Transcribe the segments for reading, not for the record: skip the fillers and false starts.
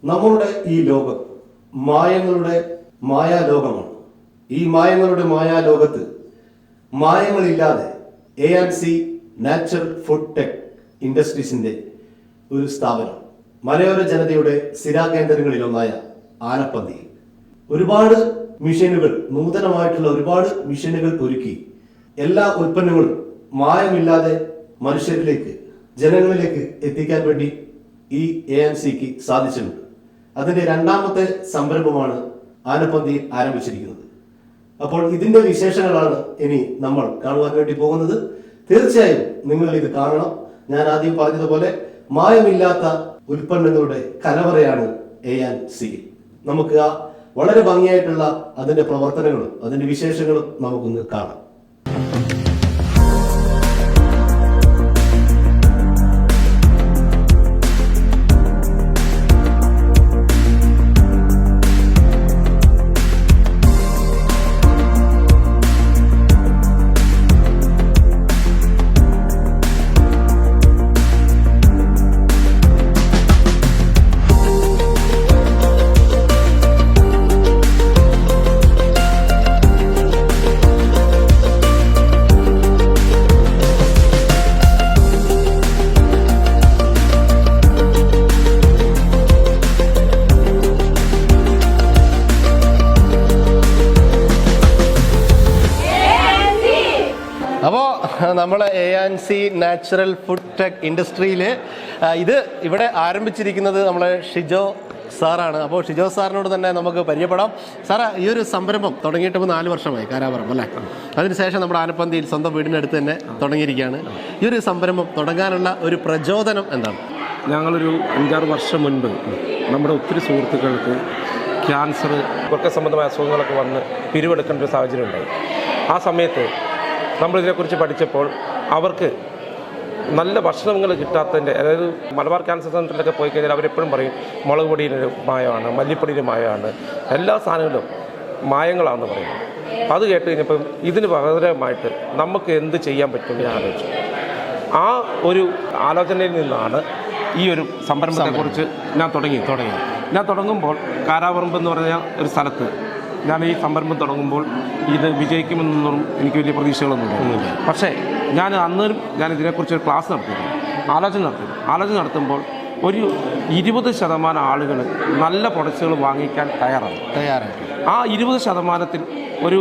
നമ്മളുടെ ഈ ലോകം മായങ്ങളുടെ മായാലോകമാണ്. ഈ മായങ്ങളുടെ മായാലോകത്ത് മായങ്ങളില്ലാതെ A&C നാച്ചുറൽ ഫുഡ് ടെക് ഇൻഡസ്ട്രീസിന്റെ ഒരു സ്ഥാപനം മലയോര ജനതയുടെ സ്ഥിരാകേന്ദ്രങ്ങളിലൊന്നായ ആനപ്പന്തിയിൽ ഒരുപാട് മിഷനുകൾ, നൂതനമായിട്ടുള്ള ഒരുപാട് മിഷനുകൾ ഒരുക്കി എല്ലാ ഉൽപ്പന്നങ്ങളും മായമില്ലാതെ മനുഷ്യരിലേക്ക്, ജനങ്ങളിലേക്ക് എത്തിക്കാൻ വേണ്ടി ഈ A&Cക്ക് സാധിച്ചിട്ടുണ്ട്. അതിന്റെ രണ്ടാമത്തെ സംരംഭമാണ് ആനപ്പന്തിയിൽ ആരംഭിച്ചിരിക്കുന്നത്. അപ്പോൾ ഇതിന്റെ വിശേഷങ്ങളാണ് ഇനി നമ്മൾ കാണുവാൻ വേണ്ടി പോകുന്നത്. തീർച്ചയായും നിങ്ങൾ ഇത് കാണണം. ഞാൻ ആദ്യം പറഞ്ഞതുപോലെ മായമില്ലാത്ത ഉൽപ്പന്നങ്ങളുടെ കലവറയാണ് A&C. നമുക്ക് ആ വളരെ ഭംഗിയായിട്ടുള്ള അതിന്റെ പ്രവർത്തനങ്ങളും അതിന്റെ വിശേഷങ്ങളും നമുക്കൊന്ന് കാണാം. അപ്പോൾ നമ്മൾ A&C നാച്ചുറൽ ഫുഡ് ടെക് ഇൻഡസ്ട്രിയിൽ ഇവിടെ ആരംഭിച്ചിരിക്കുന്നത് നമ്മളെ ഷിജോ സാറാണ്. അപ്പോൾ ഷിജോ സാറിനോട് തന്നെ നമുക്ക് പരിചയപ്പെടാം. സാറ്, ഈ ഒരു സംരംഭം തുടങ്ങിയിട്ട് 4 വർഷമായി, കാരാപുരം അല്ലേ? അതിനുശേഷം നമ്മുടെ ആനപ്പന്തിയിൽ സ്വന്തം വീടിനടുത്ത് തന്നെ തുടങ്ങിയിരിക്കുകയാണ്. ഈ ഒരു സംരംഭം തുടങ്ങാനുള്ള ഒരു പ്രചോദനം എന്താണ്? ഞങ്ങളൊരു 5-6 വർഷം മുൻപ് നമ്മുടെ ഒത്തിരി സുഹൃത്തുക്കൾക്ക് ക്യാൻസർ, വൃക്ക സംബന്ധമായ അസുഖങ്ങളൊക്കെ വന്ന് പിരിവെടുക്കേണ്ട ഒരു സാഹചര്യം ഉണ്ടായി. ആ സമയത്ത് നമ്മളിതിനെക്കുറിച്ച് പഠിച്ചപ്പോൾ അവർക്ക് നല്ല ഭക്ഷണങ്ങൾ കിട്ടാത്തതിൻ്റെ, അതായത് മലബാർ ക്യാൻസർ സെൻ്ററിലൊക്കെ പോയി കഴിഞ്ഞാൽ അവരെപ്പോഴും പറയും മുളക് പൊടിയുടെ മായമാണ്, മല്ലിപ്പൊടിയുടെ മായമാണ്, എല്ലാ സാധനങ്ങളും മായങ്ങളാണെന്ന് പറയുന്നത്. അത് കേട്ട് കഴിഞ്ഞപ്പം ഇതിന് പകരമായിട്ട് നമുക്ക് എന്ത് ചെയ്യാൻ പറ്റുമെന്ന് ഞാൻ ആലോചിച്ചു. ആ ഒരു ആലോചനയിൽ നിന്നാണ് ഈ ഒരു സംരംഭത്തെക്കുറിച്ച് ഞാൻ തുടങ്ങുമ്പോൾ കാരാപറമ്പ് എന്ന് പറഞ്ഞ ഒരു സ്ഥലത്ത് ഞാൻ ഈ സംരംഭം തുടങ്ങുമ്പോൾ ഇത് വിജയിക്കുമെന്നൊന്നും എനിക്ക് വലിയ പ്രതീക്ഷകളൊന്നുമില്ല. പക്ഷേ ഞാൻ ഇതിനെക്കുറിച്ച് ഒരു ക്ലാസ് നടത്തിയിരുന്നു, ആലോചന നടത്തുമ്പോൾ ഒരു 20% ആളുകൾ നല്ല പ്രൊഡക്ട്സുകൾ വാങ്ങിക്കാൻ തയ്യാറാണ്. ആ 20%-ത്തിൽ ഒരു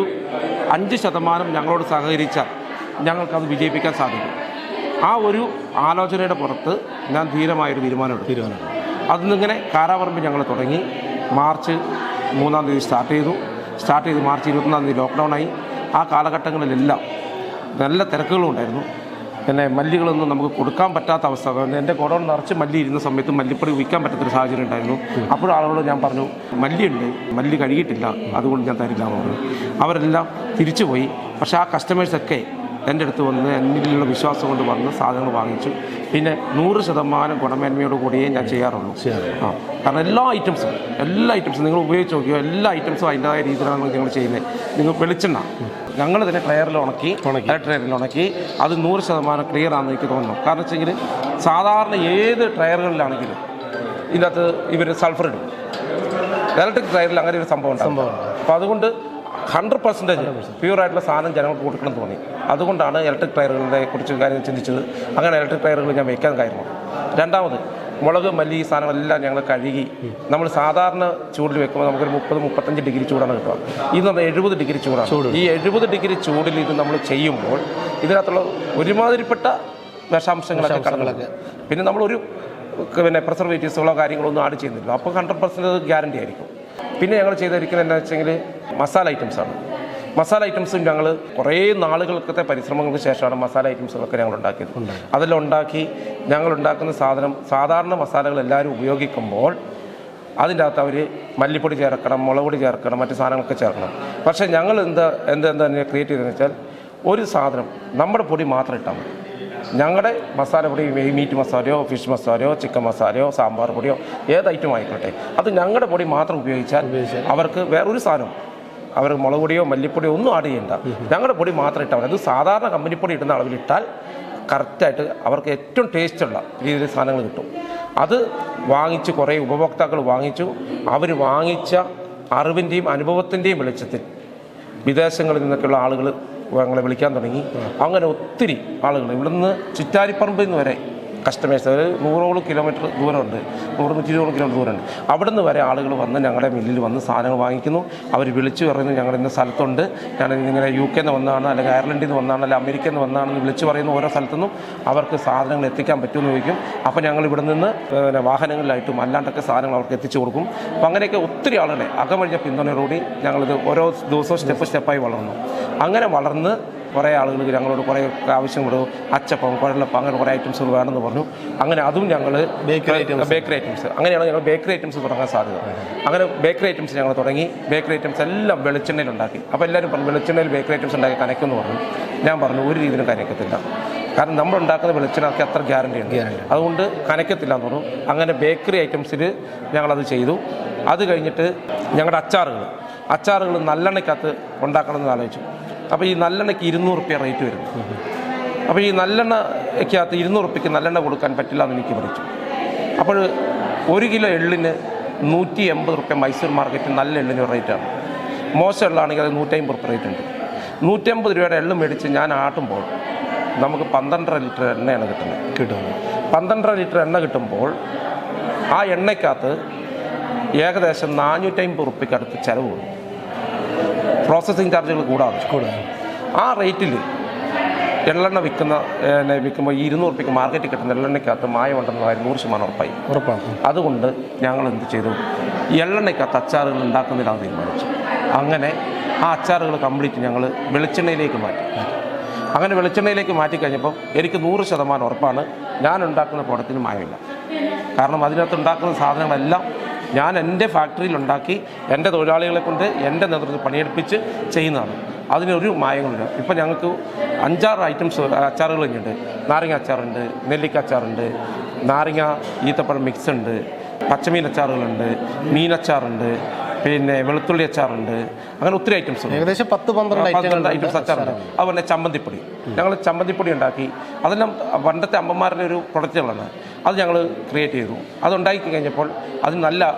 5% ഞങ്ങളോട് സഹകരിച്ചാൽ ഞങ്ങൾക്കത് വിജയിപ്പിക്കാൻ സാധിക്കും. ആ ഒരു ആലോചനയുടെ പുറത്ത് ഞാൻ ധീരമായൊരു തീരുമാനമെടുത്തു. അതിന്നിങ്ങനെ കാരാപറമ്പിൽ ഞങ്ങൾ തുടങ്ങി. മാർച്ച് 3-ാം തീയതി സ്റ്റാർട്ട് ചെയ്ത് മാർച്ച് 21-ാം തീയതി ലോക്ക്ഡൗണായി. ആ കാലഘട്ടങ്ങളിലെല്ലാം നല്ല തിരക്കുകളും ഉണ്ടായിരുന്നു. പിന്നെ മല്ലികളൊന്നും നമുക്ക് കൊടുക്കാൻ പറ്റാത്ത അവസ്ഥ. എൻ്റെ ഗോഡൗൺ നിറച്ച് മല്ലി ഇരുന്ന സമയത്ത് മല്ലിപ്പൊടി വിൽക്കാൻ പറ്റാത്തൊരു സാഹചര്യം ഉണ്ടായിരുന്നു. അപ്പോൾ ആളുകളോട് ഞാൻ പറഞ്ഞു, മല്ലി കഴുകിയിട്ടില്ല, അതുകൊണ്ട് ഞാൻ തരില്ല എന്ന് പറഞ്ഞു. അവരെല്ലാം തിരിച്ചുപോയി. പക്ഷേ ആ കസ്റ്റമേഴ്സൊക്കെ എൻ്റെ അടുത്ത് വന്ന് എന്നിലുള്ള വിശ്വാസം കൊണ്ട് വന്ന് സാധനങ്ങൾ വാങ്ങിച്ചു. പിന്നെ 100% ഗുണമേന്മയോട് കൂടിയേ ഞാൻ ചെയ്യാറുള്ളൂ. കാരണം എല്ലാ ഐറ്റംസും നിങ്ങൾ ഉപയോഗിച്ച് നോക്കിയോ, എല്ലാ ഐറ്റംസും അതിൻ്റെതായ രീതിയിലാണ് ഞങ്ങൾ ചെയ്യുന്നത്. നിങ്ങൾ വെളിച്ചെണ്ണ ഞങ്ങൾ തന്നെ ട്രയറിൽ ഉണക്കി അത് 100% ക്ലിയർ ആണെന്ന് എനിക്ക് തോന്നുന്നു. കാരണം വെച്ചെങ്കിൽ സാധാരണ ഏത് ട്രയറുകളിലാണെങ്കിലും ഇതിനകത്ത് ഇവർ സൾഫർ ഇടും. ഇലക്ട്രിക് ട്രയറിൽ അങ്ങനെ ഒരു സംഭവം ഉണ്ടാകും. അപ്പോൾ അതുകൊണ്ട് 100% പ്യൂറായിട്ടുള്ള സാധനം ജനങ്ങൾക്ക് കൊടുക്കണം തോന്നി. അതുകൊണ്ടാണ് ഇലക്ട്രിക് ടയറുകളെ കുറിച്ച് കാര്യം ചിന്തിച്ചത്. അങ്ങനെ ഇലക്ട്രിക് ടയറുകൾ ഞാൻ വയ്ക്കാൻ കാരണം. രണ്ടാമത് മുളക്, മല്ലി സാധനങ്ങളെല്ലാം ഞങ്ങൾ കഴുകി നമ്മൾ സാധാരണ ചൂടിൽ വെക്കുമ്പോൾ നമുക്കൊരു 30-35 ഡിഗ്രി ചൂടാണ് കിട്ടുക. ഇത് 70 ഡിഗ്രി ചൂടാണ്. ഈ 70 ഡിഗ്രി ചൂടിൽ ഇത് നമ്മൾ ചെയ്യുമ്പോൾ ഇതിനകത്തുള്ള ഒരുമാതിരിപ്പെട്ട വിഷാംശങ്ങളൊക്കെ കടകളൊക്കെ, പിന്നെ നമ്മളൊരു പ്രിസർവേറ്റീവ്സുകളോ കാര്യങ്ങളോ ഒന്നും ആഡ് ചെയ്യുന്നില്ല. അപ്പോൾ 100% ഗ്യാരണ്ടി ആയിരിക്കും. പിന്നെ ഞങ്ങൾ ചെയ്തിരിക്കുന്നത് എന്താ വെച്ചെങ്കിൽ മസാല ഐറ്റംസാണ്. മസാല ഐറ്റംസും ഞങ്ങൾ കുറേ നാളുകൾക്കത്തെ പരിശ്രമങ്ങൾക്ക് ശേഷമാണ് മസാല ഐറ്റംസുകളൊക്കെ ഞങ്ങൾ ഉണ്ടാക്കിയത്. അതെല്ലാം ഞങ്ങൾ ഉണ്ടാക്കുന്ന സാധാരണ മസാലകൾ എല്ലാവരും ഉപയോഗിക്കുമ്പോൾ അതിൻ്റെ അകത്ത് അവർ മല്ലിപ്പൊടി ചേർക്കണം, മുളക് പൊടി ചേർക്കണം, മറ്റു സാധനങ്ങളൊക്കെ ചേർക്കണം. പക്ഷേ ഞങ്ങൾ എന്താ ക്രിയേറ്റ് ചെയ്തതെന്ന് വെച്ചാൽ ഒരു സാധനം നമ്മുടെ പൊടി മാത്രം ഇട്ടാൽ മതി. ഞങ്ങളുടെ മസാലപ്പൊടി മീറ്റ് മസാലയോ ഫിഷ് മസാലയോ ചിക്കൻ മസാലയോ സാമ്പാർ പൊടിയോ ഏത് ഐറ്റം ആയിക്കോട്ടെ, അത് ഞങ്ങളുടെ പൊടി മാത്രം ഉപയോഗിച്ചാൽ അവർക്ക് വേറൊരു സാധനം, അവർ മുളക് പൊടിയോ മല്ലിപ്പൊടിയോ ഒന്നും ആഡ് ചെയ്യണ്ട, ഞങ്ങളുടെ പൊടി മാത്രം ഇട്ടാൽ മതി. അത് സാധാരണ കമ്പനിപ്പൊടി ഇടുന്ന അളവിലിട്ടാൽ കറക്റ്റായിട്ട് അവർക്ക് ഏറ്റവും ടേസ്റ്റുള്ള രീതിയിൽ സാധനങ്ങൾ കിട്ടും. അത് വാങ്ങിച്ച് കുറേ ഉപഭോക്താക്കൾ വാങ്ങിച്ചു. അവർ വാങ്ങിച്ച അറിവിൻ്റെയും അനുഭവത്തിൻ്റെയും വെളിച്ചത്തിൽ വിദേശങ്ങളിൽ നിന്നൊക്കെയുള്ള ആളുകൾ ഞങ്ങളെ വിളിക്കാൻ തുടങ്ങി. അങ്ങനെ ഒത്തിരി ആളുകൾ ഇവിടുന്ന് ചിറ്റാരിപ്പറമ്പിൽ നിന്ന് വരെ കസ്റ്റമേഴ്സ്, ഒരു 100 കിലോമീറ്റർ ദൂരമുണ്ട്, 100-120 കിലോമീറ്റർ ദൂരമുണ്ട്. അവിടുന്ന് വരെ ആളുകൾ വന്ന് ഞങ്ങളുടെ മില്ലിൽ വന്ന് സാധനങ്ങൾ വാങ്ങിക്കുന്നു. അവർ വിളിച്ചു പറയുന്നു ഞങ്ങൾ ഇന്ന സ്ഥലത്തുണ്ട്, ഞാൻ ഇങ്ങനെ UK നിന്ന് വന്നതാണ്, അല്ലെങ്കിൽ അയർലൻഡിൽ നിന്ന് വന്നതാണ്, അല്ലെങ്കിൽ അമേരിക്കയിൽ നിന്ന് വന്നതാണെന്ന് വിളിച്ചു പറയുന്നു. ഓരോ സ്ഥലത്തുനിന്നും അവർക്ക് സാധനങ്ങൾ എത്തിക്കാൻ പറ്റുമെന്ന് ചോദിക്കും. അപ്പോൾ ഞങ്ങൾ ഇവിടെ നിന്ന് വാഹനങ്ങളിലായിട്ടും അല്ലാണ്ടൊക്കെ സാധനങ്ങൾ അവർക്ക് എത്തിച്ചു കൊടുക്കും. അപ്പോൾ അങ്ങനെയൊക്കെ ഒത്തിരി ആളുകളെ അകമഴിഞ്ഞ പിന്തുണയോടുകൂടി ഞങ്ങളിത് ഓരോ ദിവസവും സ്റ്റെപ്പായി വളർന്നു. അങ്ങനെ വളർന്ന് കുറേ ആളുകൾ ഞങ്ങളോട് കുറേ ആവശ്യങ്ങൾ, അച്ചപ്പം, കുഴലപ്പം, അങ്ങനെ കുറേ ഐറ്റംസുകൾ വേണമെന്ന് പറഞ്ഞു. അങ്ങനെ അതും ഞങ്ങൾ ബേക്കറി ഐറ്റംസ് അങ്ങനെയാണ് ഞങ്ങൾ ബേക്കറി ഐറ്റംസ് തുടങ്ങാൻ സാധ്യത. അങ്ങനെ ബേക്കറി ഐറ്റംസ് ഞങ്ങൾ തുടങ്ങി. ബേക്കറി ഐറ്റംസ് എല്ലാം വെളിച്ചെണ്ണയിൽ ഉണ്ടാക്കി. അപ്പോൾ എല്ലാവരും പറഞ്ഞു വെളിച്ചെണ്ണയിൽ ബേക്കറി ഐറ്റംസ് ഉണ്ടാക്കി കനയ്ക്കുമെന്ന് പറഞ്ഞു. ഞാൻ പറഞ്ഞു ഒരു രീതിയിലും കനയ്ക്കത്തില്ല, കാരണം നമ്മൾ ഉണ്ടാക്കുന്ന വെളിച്ചെണ്ണയ്ക്ക് അത്ര ഗ്യാരണ്ടി ഉണ്ട്, അതുകൊണ്ട് കനയ്ക്കത്തില്ല എന്ന് പറഞ്ഞു. അങ്ങനെ ബേക്കറി ഐറ്റംസിൽ ഞങ്ങളത് ചെയ്തു. അത് കഴിഞ്ഞിട്ട് ഞങ്ങളുടെ അച്ചാറുകൾ നല്ലെണ്ണയ്ക്കകത്ത് ഉണ്ടാക്കണമെന്ന് ആലോചിച്ചു. അപ്പോൾ ഈ നല്ലെണ്ണയ്ക്ക് 200 രൂപ റേറ്റ് വരുന്നു. അപ്പോൾ ഈ നല്ലെണ്ണയ്ക്കകത്ത് 200 രൂപയ്ക്ക് നല്ലെണ്ണ കൊടുക്കാൻ പറ്റില്ല എന്ന് എനിക്ക് പഠിച്ചു. അപ്പോൾ 1 കിലോ എള്ളിന് 180 രൂപ മൈസൂർ മാർക്കറ്റിൽ നല്ല എള്ളിന് റേറ്റാണ്. മോശം എള്ളാണെങ്കിൽ അത് 150 രൂപ റേറ്റ് ഉണ്ട്. 150 രൂപയുടെ എള്ളും മേടിച്ച് ഞാൻ ആട്ടുമ്പോൾ നമുക്ക് 12.5 ലിറ്റർ എണ്ണയാണ് കിട്ടുന്നത്. 12.5 ലിറ്റർ എണ്ണ കിട്ടുമ്പോൾ ആ എണ്ണയ്ക്കകത്ത് ഏകദേശം 450 രൂപയ്ക്ക് അടുത്ത് ചിലവ് വരും, പ്രോസസ്സിങ് ചാർജുകൾ കൂടാതെ. ആ റേറ്റിൽ എള്ളെണ്ണ വിൽക്കുമ്പോൾ ഈ 200 രൂപയ്ക്ക് മാർക്കറ്റിൽ കിട്ടുന്ന എള്ളെണ്ണയ്ക്കകത്ത് മായമുണ്ടെന്ന് കാര്യം 100% ഉറപ്പാണ്. അതുകൊണ്ട് ഞങ്ങൾ എന്ത് ചെയ്തു, എള്ളെണ്ണയ്ക്കകത്ത് അച്ചാറുകൾ ഉണ്ടാക്കുന്നില്ലാന്ന് തീരുമാനിച്ചു. അങ്ങനെ ആ അച്ചാറുകൾ കംപ്ലീറ്റ് ഞങ്ങൾ വെളിച്ചെണ്ണയിലേക്ക് മാറ്റി. അങ്ങനെ വെളിച്ചെണ്ണയിലേക്ക് മാറ്റിക്കഴിഞ്ഞപ്പോൾ എനിക്ക് 100% ഉറപ്പാണ് ഞാൻ ഉണ്ടാക്കുന്ന പ്രോഡക്റ്റിന് മായമില്ല. കാരണം അതിനകത്ത് ഉണ്ടാക്കുന്ന സാധനങ്ങളെല്ലാം ഞാൻ എൻ്റെ ഫാക്ടറിയിൽ ഉണ്ടാക്കി എൻ്റെ തൊഴിലാളികളെ കൊണ്ട് എൻ്റെ നേതൃത്വത്തിൽ പണിയെടുപ്പിച്ച് ചെയ്യുന്നതാണ്. അതിനൊരു മായങ്ങളില്ല. ഇപ്പം ഞങ്ങൾക്ക് 5-6 ഐറ്റംസ് അച്ചാറുകൾ കഴിഞ്ഞിട്ടുണ്ട്. നാരങ്ങ അച്ചാറുണ്ട്, നെല്ലിക്ക അച്ചാറുണ്ട്, നാരങ്ങ ഈത്തപ്പഴം മിക്സ് ഉണ്ട്, പച്ചമീൻ അച്ചാറുകളുണ്ട്, മീനച്ചാറുണ്ട്, പിന്നെ വെളുത്തുള്ളി അച്ചാറുണ്ട്. അങ്ങനെ ഒത്തിരി ഐറ്റംസ് ഉണ്ട്. ഏകദേശം 10-12 ഐറ്റംസ് അച്ചാറുണ്ട്. അതുപോലെ ചമ്മന്തിപ്പൊടി, ഞങ്ങൾ ചമ്മന്തിപ്പൊടി ഉണ്ടാക്കി. അതെല്ലാം പണ്ടത്തെ അമ്മമാരുടെ ഒരു പ്രൊഡക്റ്റുകളാണ്. അത് ഞങ്ങൾ ക്രിയേറ്റ് ചെയ്തു. അതുണ്ടാക്കി കഴിഞ്ഞപ്പോൾ അതിന്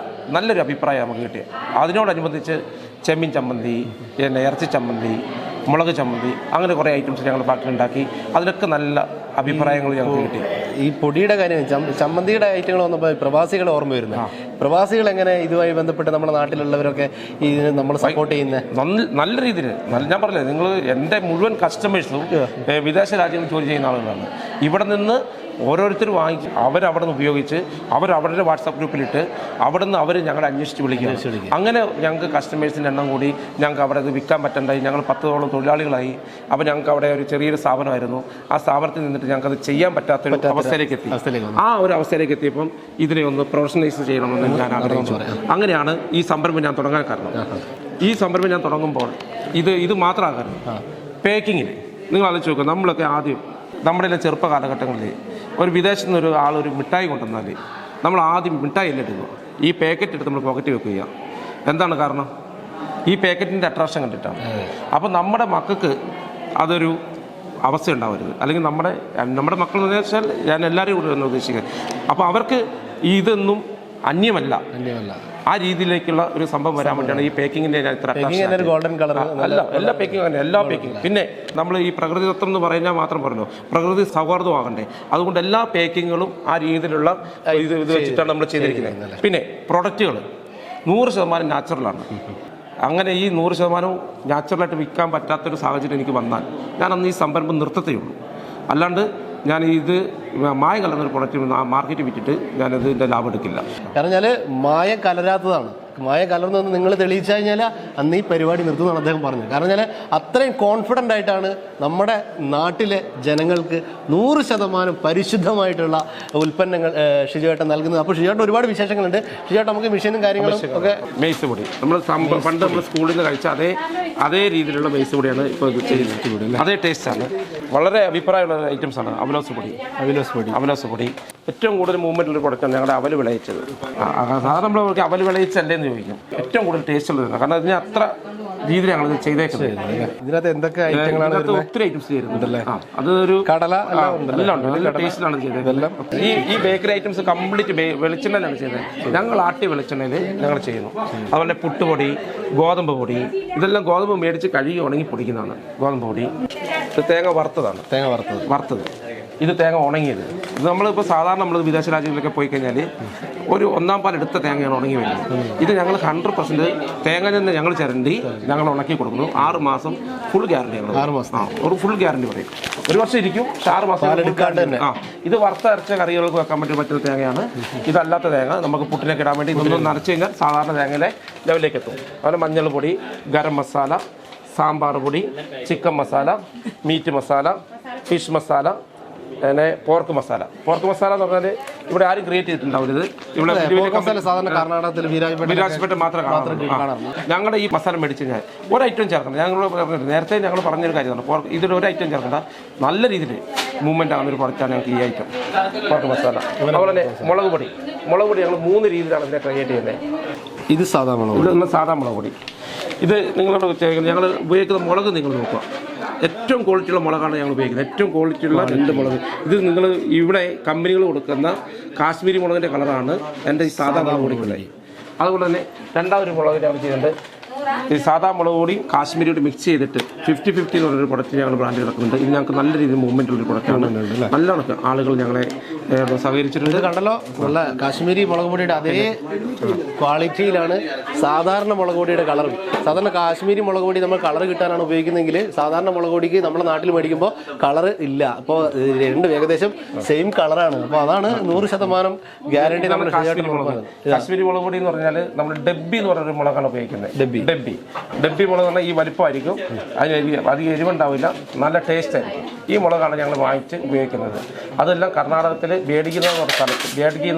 നല്ലൊരു അഭിപ്രായം നമുക്ക് കിട്ടി. അതിനോടനുബന്ധിച്ച് ചെമ്മീൻ ചമ്മന്തി, പിന്നെ ഇറച്ചി ചമ്മന്തി, മുളക് ചമ്മന്തി, അങ്ങനെ കുറേ ഐറ്റംസ് ഞങ്ങൾ ഫാക്ടറി ഉണ്ടാക്കി. അതിനൊക്കെ നല്ല അഭിപ്രായങ്ങൾ ഞങ്ങൾക്ക് കിട്ടി. ഈ പൊടിയുടെ കാര്യം, ചമ്മന്തിയുടെ ഐറ്റങ്ങൾ വന്നപ്പോൾ പ്രവാസികളെ ഓർമ്മ വരുന്നു. പ്രവാസികൾ എങ്ങനെ ഇതുമായി ബന്ധപ്പെട്ട് നമ്മുടെ നാട്ടിലുള്ളവരൊക്കെ ഇതിന് നമ്മൾ സപ്പോർട്ട് ചെയ്യുന്നത്? നല്ല രീതിയിൽ ഞാൻ പറഞ്ഞില്ലേ, നിങ്ങൾ എൻ്റെ മുഴുവൻ കസ്റ്റമേഴ്സും വിദേശ രാജ്യങ്ങളിൽ ജോലി ചെയ്യുന്ന ആളുകളാണ്. ഇവിടെ നിന്ന് ഓരോരുത്തർ വാങ്ങിച്ച് അവരവിടെ നിന്ന് ഉപയോഗിച്ച് അവരുടെ വാട്സാപ്പ് ഗ്രൂപ്പിലിട്ട് അവിടെ നിന്ന് അവർ ഞങ്ങളെ അന്വേഷിച്ച് വിളിക്കുക. അങ്ങനെ ഞങ്ങൾക്ക് കസ്റ്റമേഴ്സിൻ്റെ എണ്ണം കൂടി. ഞങ്ങൾക്ക് അവിടെ അത് വിൽക്കാൻ പറ്റണ്ടായി. ഞങ്ങൾ 10ഓളം തൊഴിലാളികളായി. അപ്പോൾ ഞങ്ങൾക്ക് അവിടെ ഒരു ചെറിയൊരു സ്ഥാപനമായിരുന്നു. ആ സ്ഥാപനത്തിൽ നിന്നിട്ട് ഞങ്ങൾക്കത് ചെയ്യാൻ പറ്റാത്തൊരു അവസ്ഥയിലേക്ക് എത്തി. ആ ഒരു അവസ്ഥയിലേക്ക് എത്തിയപ്പം ഇതിനെ ഒന്ന് പ്രൊഫഷണലൈസ് ചെയ്യണമെന്ന് ഞാൻ ആഗ്രഹിച്ചു. അങ്ങനെയാണ് ഈ സംരംഭം ഞാൻ തുടങ്ങാൻ കാരണം. ഈ സംരംഭം ഞാൻ തുടങ്ങുമ്പോൾ ഇത് മാത്രമാകരുത്. പേക്കിങ്ങിൽ നിങ്ങൾ ആലോചിച്ച് നോക്കുക. നമ്മളൊക്കെ ആദ്യം നമ്മുടെ ചെറുപ്പ കാലഘട്ടങ്ങളിൽ ഒരു വിദേശത്ത് നിന്ന് ഒരു മിഠായി കൊണ്ടുവന്നാൽ നമ്മൾ ആദ്യം മിഠായി എല്ലാം എടുക്കുക, ഈ പാക്കറ്റ് എടുത്ത് നമ്മൾ പോക്കറ്റ് വെക്കുക. എന്താണ് കാരണം? ഈ പാക്കറ്റിൻ്റെ അട്രാക്ഷൻ കണ്ടിട്ടാണ്. അപ്പോൾ നമ്മുടെ മക്കൾക്ക് അതൊരു അവസ്ഥ ഉണ്ടാവരുത്. അല്ലെങ്കിൽ നമ്മുടെ മക്കൾ എന്ന് വെച്ചാൽ ഞാൻ എല്ലാവരും കൂടി ഒന്ന് ഉദ്ദേശിക്കുന്നത്. അപ്പോൾ അവർക്ക് ഇതൊന്നും അന്യമല്ല. ആ രീതിയിലേക്കുള്ള ഒരു സംഭവം വരാൻ വേണ്ടിയാണ് ഈ പേക്കിങ്ങിൻ്റെ ഗോൾഡൻ കളർ അല്ല, എല്ലാ പേക്കിങ്ങും അങ്ങനെ, എല്ലാ പേക്കിങ്ങും. പിന്നെ നമ്മൾ ഈ പ്രകൃതിദത്തം എന്ന് പറഞ്ഞാൽ മാത്രം പറഞ്ഞല്ലോ, പ്രകൃതി സൗഹാർദ്ദമാകണ്ടേ. അതുകൊണ്ട് എല്ലാ പേക്കിങ്ങുകളും ആ രീതിയിലുള്ള ഇത് വെച്ചിട്ടാണ് നമ്മൾ ചെയ്തിരിക്കുന്നത്. പിന്നെ പ്രൊഡക്റ്റുകൾ 100% നാച്ചുറലാണ്. അങ്ങനെ ഈ 100% നാച്ചുറലായിട്ട് വിൽക്കാൻ പറ്റാത്തൊരു സാഹചര്യം എനിക്ക് വന്നാൽ ഞാൻ അന്ന് ഈ സംരംഭം നിർത്തത്തേയുള്ളൂ. അല്ലാണ്ട് ഞാൻ ഇത് മായം കലർന്നൊരു പ്രൊഡക്റ്റ് മാർക്കറ്റിൽ വിറ്റിട്ട് ഞാനതിൻ്റെ ലാഭം എടുക്കില്ല. കാരണം വെച്ചാൽ മായം കലരാത്തതാണ്. മായം കലർന്നതെന്ന് നിങ്ങൾ തെളിയിച്ചു കഴിഞ്ഞാൽ അന്ന് ഈ പരിപാടി നിർത്തുമെന്നാണ് അദ്ദേഹം പറഞ്ഞത്. കാരണം വെച്ചാൽ അത്രയും കോൺഫിഡൻ്റ് ആയിട്ടാണ് നമ്മുടെ നാട്ടിലെ ജനങ്ങൾക്ക് 100% പരിശുദ്ധമായിട്ടുള്ള ഉൽപ്പന്നങ്ങൾ ഷിജുവേട്ടൻ നൽകുന്നത്. അപ്പോൾ ഷിജുവേട്ടൻ ഒരുപാട് വിശേഷങ്ങളുണ്ട്. ഷിജുവേട്ടൻ നമുക്ക് മിഷനും കാര്യങ്ങളും ഒക്കെ. മെയ്സ് പൊടി പണ്ട് നമ്മൾ സ്കൂളിൽ നിന്ന് കഴിച്ച അതേ രീതിയിലുള്ള മെയ്സ് പൊടിയാണ് ഇപ്പോൾ ഇത് ചെയ്തിട്ടുള്ളത്. അതേ ടേസ്റ്റാണ്. വളരെ അഭിപ്രായമുള്ള ഐറ്റംസാണ് അവലോസ് പൊടി. ഏറ്റവും കൂടുതൽ മൂവ്മെൻ്റ് ഉള്ള പ്രൊഡക്റ്റാണ് ഞങ്ങളുടെ അവൽ വിളയിച്ചത്. സാധാരണ നമ്മൾ അവൽ വിളയിച്ചല്ലേന്ന് ചോദിക്കും. ഏറ്റവും കൂടുതൽ ടേസ്റ്റ് ഉള്ളത് കാരണം അതിന് അത്ര രീതിയിൽ ഞങ്ങൾ ചെയ്തേക്കുന്നത്. ഇതിനകത്ത് എന്തൊക്കെ ഐറ്റങ്ങളാണ് ഒത്തിരി ഐറ്റംസ് ചെയ്യുന്നുണ്ടല്ലേ? അതൊരു കടല എല്ലാം ഉണ്ട്. നല്ല ടേസ്റ്റിലാണ് ചെയ്തത്. ഈ ബേക്കറി ഐറ്റംസ് കംപ്ലീറ്റ് വെളിച്ചെണ്ണയിലാണ് ചെയ്തത്. ഞങ്ങൾ ആട്ടിയ വെളിച്ചെണ്ണയിൽ ഞങ്ങൾ ചെയ്യുന്നു. അതുപോലെ പുട്ടുപൊടി, ഗോതമ്പ് പൊടി, ഇതെല്ലാം ഗോതമ്പ് മേടിച്ച് കഴുകി ഉണങ്ങി പൊടിക്കുന്നതാണ്. ഗോതമ്പ് പൊടി, തേങ്ങ വറുത്തതാണ്. വറുത്തത്. ഇത് തേങ്ങ ഉണങ്ങിയത്. ഇത് നമ്മളിപ്പോൾ സാധാരണ നമ്മൾ വിദേശ രാജ്യങ്ങളിലൊക്കെ പോയി കഴിഞ്ഞാൽ ഒരു ഒന്നാം പാൽ എടുത്ത തേങ്ങയാണ് ഉണങ്ങി വരുന്നത്. ഇത് ഞങ്ങൾ 100% തേങ്ങ തന്നെ ഞങ്ങൾ ചിരണ്ടി ഞങ്ങൾ ഉണക്കി കൊടുക്കുന്നു. 6 മാസം ഫുൾ ഗ്യാരണ്ടി. ഒരു ഫുൾ ഗ്യാരണ്ടി പറയും. 1 വർഷം ഇരിക്കും, പക്ഷെ 6 മാസം എടുക്കാണ്ട് തന്നെ. ഇത് വറുത്തരച്ച കറികൾക്ക് വെക്കാൻ പറ്റുന്ന തേങ്ങയാണ്. ഇതല്ലാത്ത തേങ്ങ നമുക്ക് പുട്ടിനൊക്കെ ഇടാൻ വേണ്ടി ഇതൊന്നും നനച്ച് കഴിഞ്ഞാൽ സാധാരണ തേങ്ങയുടെ ലെവലിലേക്ക് എത്തും. അതുപോലെ മഞ്ഞൾ പൊടി, ഗരം മസാല, സാമ്പാർ പൊടി, chicken masala, meat masala, fish masala, പിന്നെ പോർക്ക് മസാല എന്ന് പറഞ്ഞാൽ ഇവിടെ ആരും ക്രിയേറ്റ് ചെയ്തിട്ടുണ്ടാവില്ല. ഇവിടെ സാധാരണ കർണാടകത്തിൽ വിരാജ്പേട്ട മാത്രം കാണാം. ഞങ്ങളുടെ ഈ മസാല മേടിച്ച് കഴിഞ്ഞാൽ ഒരു ഐറ്റം ചേർക്കണം. നേരത്തെ ഞങ്ങൾ പറഞ്ഞൊരു കാര്യമാണ്, പോർക്ക് ഇതിൽ ഒരു ഐറ്റം ചേർക്കണ്ട. നല്ല രീതിയിൽ മൂവ്മെന്റ് ആകുന്ന ഒരു പ്രൊഡക്റ്റാണ് ഞങ്ങൾക്ക് ഈ ഐറ്റം പോർക്ക് മസാല. അതുപോലെ തന്നെ മുളക് പൊടി ഞങ്ങൾ 3 രീതിയിലാണ് ഇതിനെ ക്രിയേറ്റ് ചെയ്യുന്നത്. ഇത് സാധാ മുളക് പൊടി. ഇത് നിങ്ങളോട് ഞങ്ങൾ ഉപയോഗിക്കുന്ന മുളക് നിങ്ങൾ നോക്കുക. ഏറ്റവും ക്വാളിറ്റിയുള്ള മുളകാണ് ഞങ്ങൾ ഉപയോഗിക്കുന്നത്. ഏറ്റവും ക്വാളിറ്റിയുള്ള 2 മുളക്. ഇത് നിങ്ങൾ ഇവിടെ കമ്പനികൾ കൊടുക്കുന്ന കാശ്മീരി മുളകിൻ്റെ കളറാണ് എൻ്റെ ഈ സാധാ മുളക് പൊടിക്കുള്ളത്. അതുപോലെ തന്നെ രണ്ടാമതൊരു മുളക് ഞങ്ങൾ ചെയ്യുന്നുണ്ട്. ഈ സാധാ മുളക് പൊടിയും കാശ്മീരിയോട് മിക്സ് ചെയ്തിട്ട് 50-50 എന്ന് പറഞ്ഞൊരു പ്രൊഡക്റ്റ് ഞങ്ങൾ ബ്രാൻഡ് നടക്കുന്നുണ്ട്. ഇത് ഞങ്ങൾക്ക് നല്ല രീതിയിൽ മൂവ്മെൻ്റ് ഉള്ളൊരു പ്രൊഡക്റ്റാണ്. നല്ല ആളുകൾ ഞങ്ങളെ സഹകരിച്ചിട്ടുണ്ട്. കണ്ടല്ലോ, നല്ല കാശ്മീരി മുളക് പൊടിയുടെ അതേ ക്വാളിറ്റിയിലാണ് സാധാരണ മുളക് പൊടിയുടെ കളർ. സാധാരണ കാശ്മീരി മുളക് പൊടി നമ്മൾ കളർ കിട്ടാനാണ് ഉപയോഗിക്കുന്നതെങ്കിൽ സാധാരണ മുളക് പൊടിക്ക് നമ്മുടെ നാട്ടിൽ മേടിക്കുമ്പോൾ കളർ ഇല്ല. അപ്പോൾ രണ്ടും ഏകദേശം സെയിം കളറാണ്. അപ്പോൾ അതാണ് 100% ഗ്യാരണ്ടി. നമ്മൾ കാശ്മീരി മുളക് പൊടി എന്ന് പറഞ്ഞാൽ നമ്മൾ ഡബ്ബി എന്ന് പറഞ്ഞൊരു മുളകാണ് ഉപയോഗിക്കുന്നത്. ഡബ്ബി മുളക് പറഞ്ഞാൽ ഈ വലിപ്പമായിരിക്കും, അതിന് അധികം എരിവുണ്ടാവില്ല, നല്ല ടേസ്റ്റ് ആയിരിക്കും. ഈ മുളകാണ് ഞങ്ങൾ വാങ്ങിച്ച് ഉപയോഗിക്കുന്നത്. അതെല്ലാം കർണാടകത്തിൽ ബേഡ്ഗി എന്ന്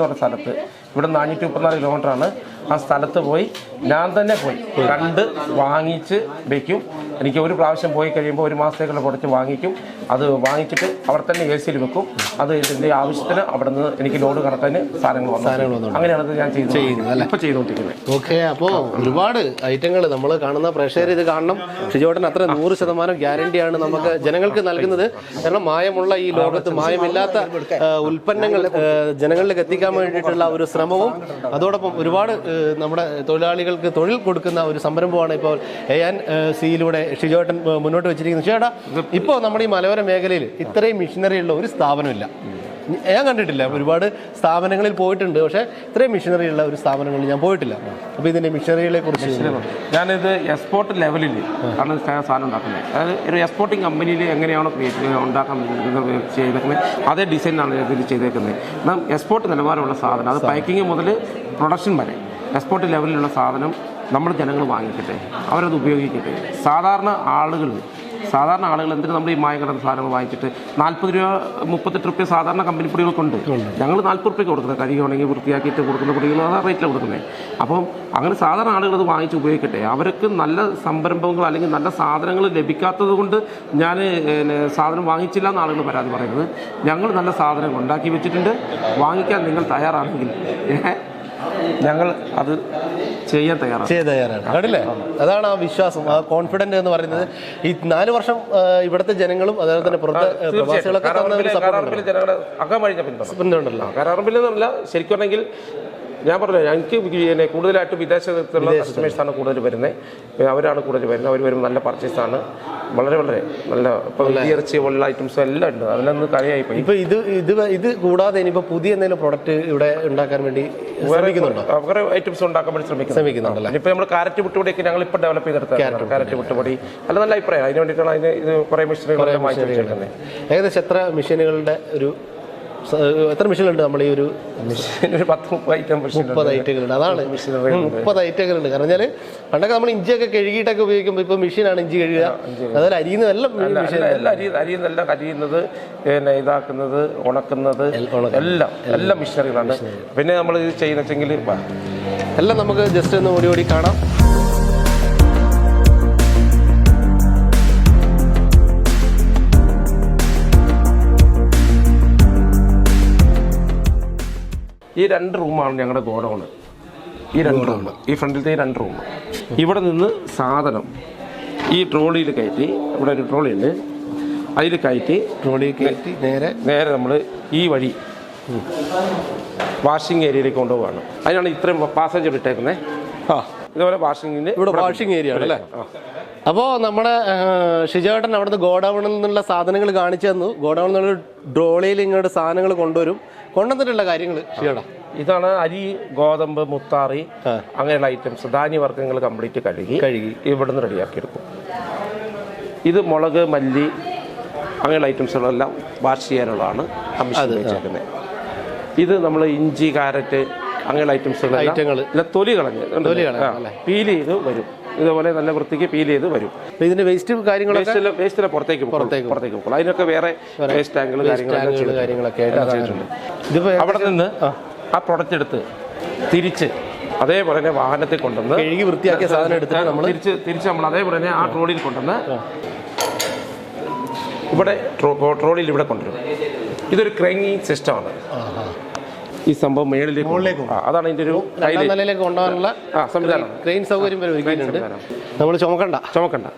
പറഞ്ഞ സ്ഥലത്ത് ഇവിടെ 434 കിലോമീറ്ററാണ്. ആ സ്ഥലത്ത് പോയി ഞാൻ തന്നെ പോയി കണ്ട് വാങ്ങിച്ച് വയ്ക്കും. എനിക്ക് ഒരു പ്രാവശ്യം പോയി കഴിയുമ്പോൾ 1 മാസത്തേക്കുള്ള പ്രൊഡക്റ്റ് വാങ്ങിക്കും. അത് വാങ്ങിച്ചിട്ട് അവിടെ തന്നെ AC വെക്കും. അത് ഇതിൻ്റെ ആവശ്യത്തിന് അവിടെ നിന്ന് എനിക്ക് ലോഡ് കടത്താൻ സാധനങ്ങൾ വന്നു. അങ്ങനെയാണ് ഞാൻ ചെയ്യുന്നത്, ഇപ്പോൾ ചെയ്തുകൊണ്ടിരിക്കുന്നത്. ഓക്കെ, അപ്പോൾ ഒരുപാട് ഐറ്റങ്ങൾ നമ്മൾ കാണുന്ന പ്രേക്ഷകർ ഇത് കാണണം. ഷിജോട്ടൻ അത്ര 100% ഗ്യാരണ്ടിയാണ് നമുക്ക് ജനങ്ങൾക്ക് നൽകുന്നത്. കാരണം മായമുള്ള ഈ ലോകത്ത് മായമില്ലാത്ത ഉൽപ്പന്നങ്ങൾ ജനങ്ങളിലേക്ക് എത്തിക്കാൻ വേണ്ടിയിട്ടുള്ള ഒരു ശ്രമവും അതോടൊപ്പം ഒരുപാട് നമ്മുടെ തൊഴിലാളികൾക്ക് തൊഴിൽ കൊടുക്കുന്ന ഒരു സംരംഭമാണ് ഇപ്പോൾ ANCയിലൂടെ ഷിജോട്ടൻ മുന്നോട്ട് വെച്ചിരിക്കുന്നത്. ചേട്ടാ, ഇപ്പോൾ നമ്മുടെ ഈ മലയോര മേഖലയിൽ ഇത്രയും മെഷീനറി ഉള്ള ഒരു സ്ഥാപനമില്ല. ഞാൻ കണ്ടിട്ടില്ല. ഒരുപാട് സ്ഥാപനങ്ങളിൽ പോയിട്ടുണ്ട്, പക്ഷേ ഇത്രയും മെഷീനറി ഉള്ള ഒരു സ്ഥാപനങ്ങളിൽ ഞാൻ പോയിട്ടില്ല. അപ്പോൾ ഇതിൻ്റെ മെഷീനറികളെ കുറിച്ച് ഞാനിത് എക്സ്പോർട്ട് ലെവലിൽ ആണ് സാധനം ഉണ്ടാക്കുന്നത്. അതായത് ഒരു എക്സ്പോർട്ടിങ് കമ്പനിയിൽ എങ്ങനെയാണോ ഉണ്ടാക്കാൻ ചെയ്തേക്കുന്നത് അതേ ഡിസൈനാണ് ഇതിൽ ചെയ്തേക്കുന്നത്. നാം എക്സ്പോർട്ട് നിലവാരമുള്ള സാധനം, അത് പാക്കിങ് മുതൽ പ്രൊഡക്ഷൻ വരെ എക്സ്പോർട്ട് ലെവലിലുള്ള സാധനം നമ്മൾ ജനങ്ങൾ വാങ്ങിക്കട്ടെ, അവരത് ഉപയോഗിക്കട്ടെ. സാധാരണ ആളുകൾ എന്തിനും നമ്മൾ ഈ മായം കടന്ന സാധനങ്ങൾ വാങ്ങിച്ചിട്ട് 40 രൂപ 38 രൂപ സാധാരണ കമ്പനി പൊടികൾക്കുണ്ട്. ഞങ്ങൾ 40 രൂപയ്ക്ക് കൊടുക്കുന്നത്, കഴുകി വൃത്തിയാക്കിയിട്ട് കൊടുക്കുന്ന പൊടികൾ ആ റേറ്റിലാണ് കൊടുക്കുന്നത്. അപ്പം അങ്ങനെ സാധാരണ ആളുകൾ അത് വാങ്ങിച്ച് ഉപയോഗിക്കട്ടെ. അവർക്ക് നല്ല സംരംഭങ്ങൾ അല്ലെങ്കിൽ നല്ല സാധനങ്ങൾ ലഭിക്കാത്തത് കൊണ്ട് ഞാൻ സാധനം വാങ്ങിച്ചില്ല എന്ന് ആളുകൾ പരാതി പറയുന്നത്. ഞങ്ങൾ നല്ല സാധനങ്ങൾ ഉണ്ടാക്കി വെച്ചിട്ടുണ്ട്. വാങ്ങിക്കാൻ നിങ്ങൾ തയ്യാറാണെങ്കിൽ ഞങ്ങൾ അത് ചെയ്യാൻ തയ്യാറാണ്. കണ്ടില്ലേ, അതാണ് ആ വിശ്വാസം, ആ കോൺഫിഡന്റ് എന്ന് പറയുന്നത്. ഈ 4 വർഷം ഇവിടുത്തെ ജനങ്ങളും അതുപോലെ തന്നെ പുറത്ത് പ്രവാസികളൊക്കെ കരാറമ്പിൽ എന്നല്ല, ശരിക്കും പറഞ്ഞെങ്കിൽ ഞാൻ പറഞ്ഞു, എനിക്ക് കൂടുതലായിട്ട് വിദേശത്തുള്ള കസ്റ്റമേഴ്സാണ് കൂടുതൽ വരുന്നത്. അവരാണ് കൂടുതൽ വരുന്നത്. അവർ വരുമ്പോൾ നല്ല പർച്ചേസാണ്. വളരെ നല്ല ഇപ്പോൾ ഇറച്ചി പോലുള്ള ഐറ്റംസ് എല്ലാം ഉണ്ട്. അതിലൊന്ന് കറിയായിപ്പോയി. ഇപ്പോൾ ഇത് കൂടാതെ ഇനിയിപ്പോൾ പുതിയ എന്തെങ്കിലും പ്രൊഡക്റ്റ് ഇവിടെ ഉണ്ടാക്കാൻ വേണ്ടി ശ്രമിക്കുന്നുണ്ടോ? വേറെ ഐറ്റംസ് ഉണ്ടാക്കാൻ വേണ്ടി ശ്രമിക്കുന്നുണ്ടല്ലോ. ഇപ്പോൾ നമ്മൾ കാരറ്റ് പുട്ടുപൊടിയൊക്കെ ഞങ്ങൾ ഇപ്പോൾ ഡെവലപ്പ് ചെയ്തെടുത്ത കാരറ്റ് പുട്ടുപൊടി നല്ല അഭിപ്രായം. അതിന് വേണ്ടിയിട്ടാണ് ഇത് കുറേ മെഷീനുകൾ വാങ്ങിച്ചെടുക്കുന്നത്. ഏകദേശം എത്ര മെഷീനുകളുടെ എത്ര മെഷീനുണ്ട് നമ്മൾ ഈ ഒരു 10-30 ഐറ്റങ്ങളുണ്ട്. അതാണ് 30 ഐറ്റങ്ങളുണ്ട്. കാരണം വെച്ചാൽ പണ്ടൊക്കെ നമ്മൾ ഇഞ്ചിയൊക്കെ കഴുകിയിട്ടൊക്കെ ഉപയോഗിക്കുമ്പോൾ ഇപ്പോൾ മെഷീനാണ് ഇഞ്ചി കഴുകുക, അതുപോലെ അരിയുന്നതെല്ലാം അരിയുന്നത്, പിന്നെ ഇതാക്കുന്നത്, ഉണക്കുന്നത് എല്ലാം മെഷീനറികളാണ്. പിന്നെ നമ്മൾ ഇത് ചെയ്യുന്നെങ്കിൽ എല്ലാം നമുക്ക് ജസ്റ്റ് ഒന്ന് ഓടി കാണാം. ഈ 2 റൂമാണ് ഞങ്ങളുടെ ഗോഡൗണ്. ഈ 2 റൂം, ഈ ഫ്രണ്ടിലത്തെ ഈ 2 റൂം. ഇവിടെ നിന്ന് സാധനം ഈ ട്രോളിയിൽ കയറ്റി, ഇവിടെ ഒരു ട്രോളി ഉണ്ട്, അതിൽ കയറ്റി നേരെ നമ്മൾ ഈ വഴി വാഷിംഗ് ഏരിയയിലേക്ക് കൊണ്ടുപോവാണ്. അതിനാണ് ഇത്രയും പാസഞ്ചർ ഇട്ടേക്കുന്നത്. ഇതുപോലെ വാഷിങ്ങിന് ഇവിടെ വാഷിംഗ് ഏരിയ ആണ് അല്ലേ? അപ്പോൾ നമ്മുടെ ഷിജോട്ടൻ അവിടുന്ന് ഗോഡൌണിൽ നിന്നുള്ള സാധനങ്ങൾ കാണിച്ചു തന്നു. ഗോഡൌണിൽ നിന്നുള്ള ട്രോളിയിൽ ഇങ്ങോട്ട് സാധനങ്ങൾ കൊണ്ടുവന്നിട്ടുള്ള കാര്യങ്ങൾ ഷിജോട്ട. ഇതാണ് അരി, ഗോതമ്പ്, മുത്താറി അങ്ങനെയുള്ള ഐറ്റംസ്, ധാന്യവർഗ്ഗങ്ങൾ കംപ്ലീറ്റ് കഴുകി ഇവിടുന്ന് റെഡിയാക്കിയെടുക്കും. ഇത് മുളക്, മല്ലി അങ്ങനെയുള്ള ഐറ്റംസുകളെല്ലാം വാഷ് ചെയ്യാനുള്ളതാണ് വെച്ചേക്കുന്നത്. ഇത് നമ്മൾ ഇഞ്ചി, കാരറ്റ് അങ്ങനെയുള്ള ഐറ്റംസുകൾ തൊലി കളഞ്ഞ് പീൽ ചെയ്ത് വരും. ഇതുപോലെ നല്ല വൃത്തിക്ക് പീൽ ചെയ്ത് വരും. ഇതിന്റെ വേസ്റ്റ് വേസ്റ്റിലെ പുറത്തേക്ക് പോകും. അതിനൊക്കെ വേറെ വേസ്റ്റ് ആംഗിൾ കാര്യങ്ങളൊക്കെ അവിടെ നിന്ന് ആ പ്രൊഡക്റ്റ് എടുത്ത് തിരിച്ച് അതേപോലെ തന്നെ വാഹനത്തിൽ കൊണ്ടുവന്ന് കഴുകി വൃത്തിയാക്കിയ സാധനം എടുത്തിട്ട് നമ്മൾ തിരിച്ച് നമ്മൾ അതേപോലെ തന്നെ ആ ട്രോളിയിൽ കൊണ്ടുവന്ന് ഇവിടെ ട്രോളിയിൽ ഇവിടെ കൊണ്ടുവരും. ഇതൊരു ക്രെയിനിങ് സിസ്റ്റമാണ്. ഈ സംഭവം മുകളിലേക്ക് അതാണ് ഇതിന്റെ ഒരു നിലയിലേക്ക് കൊണ്ടുപോകാനുള്ള സംവിധാനം. ക്രെയിൻ സൗകര്യം നമ്മൾ ചുമക്കണ്ട.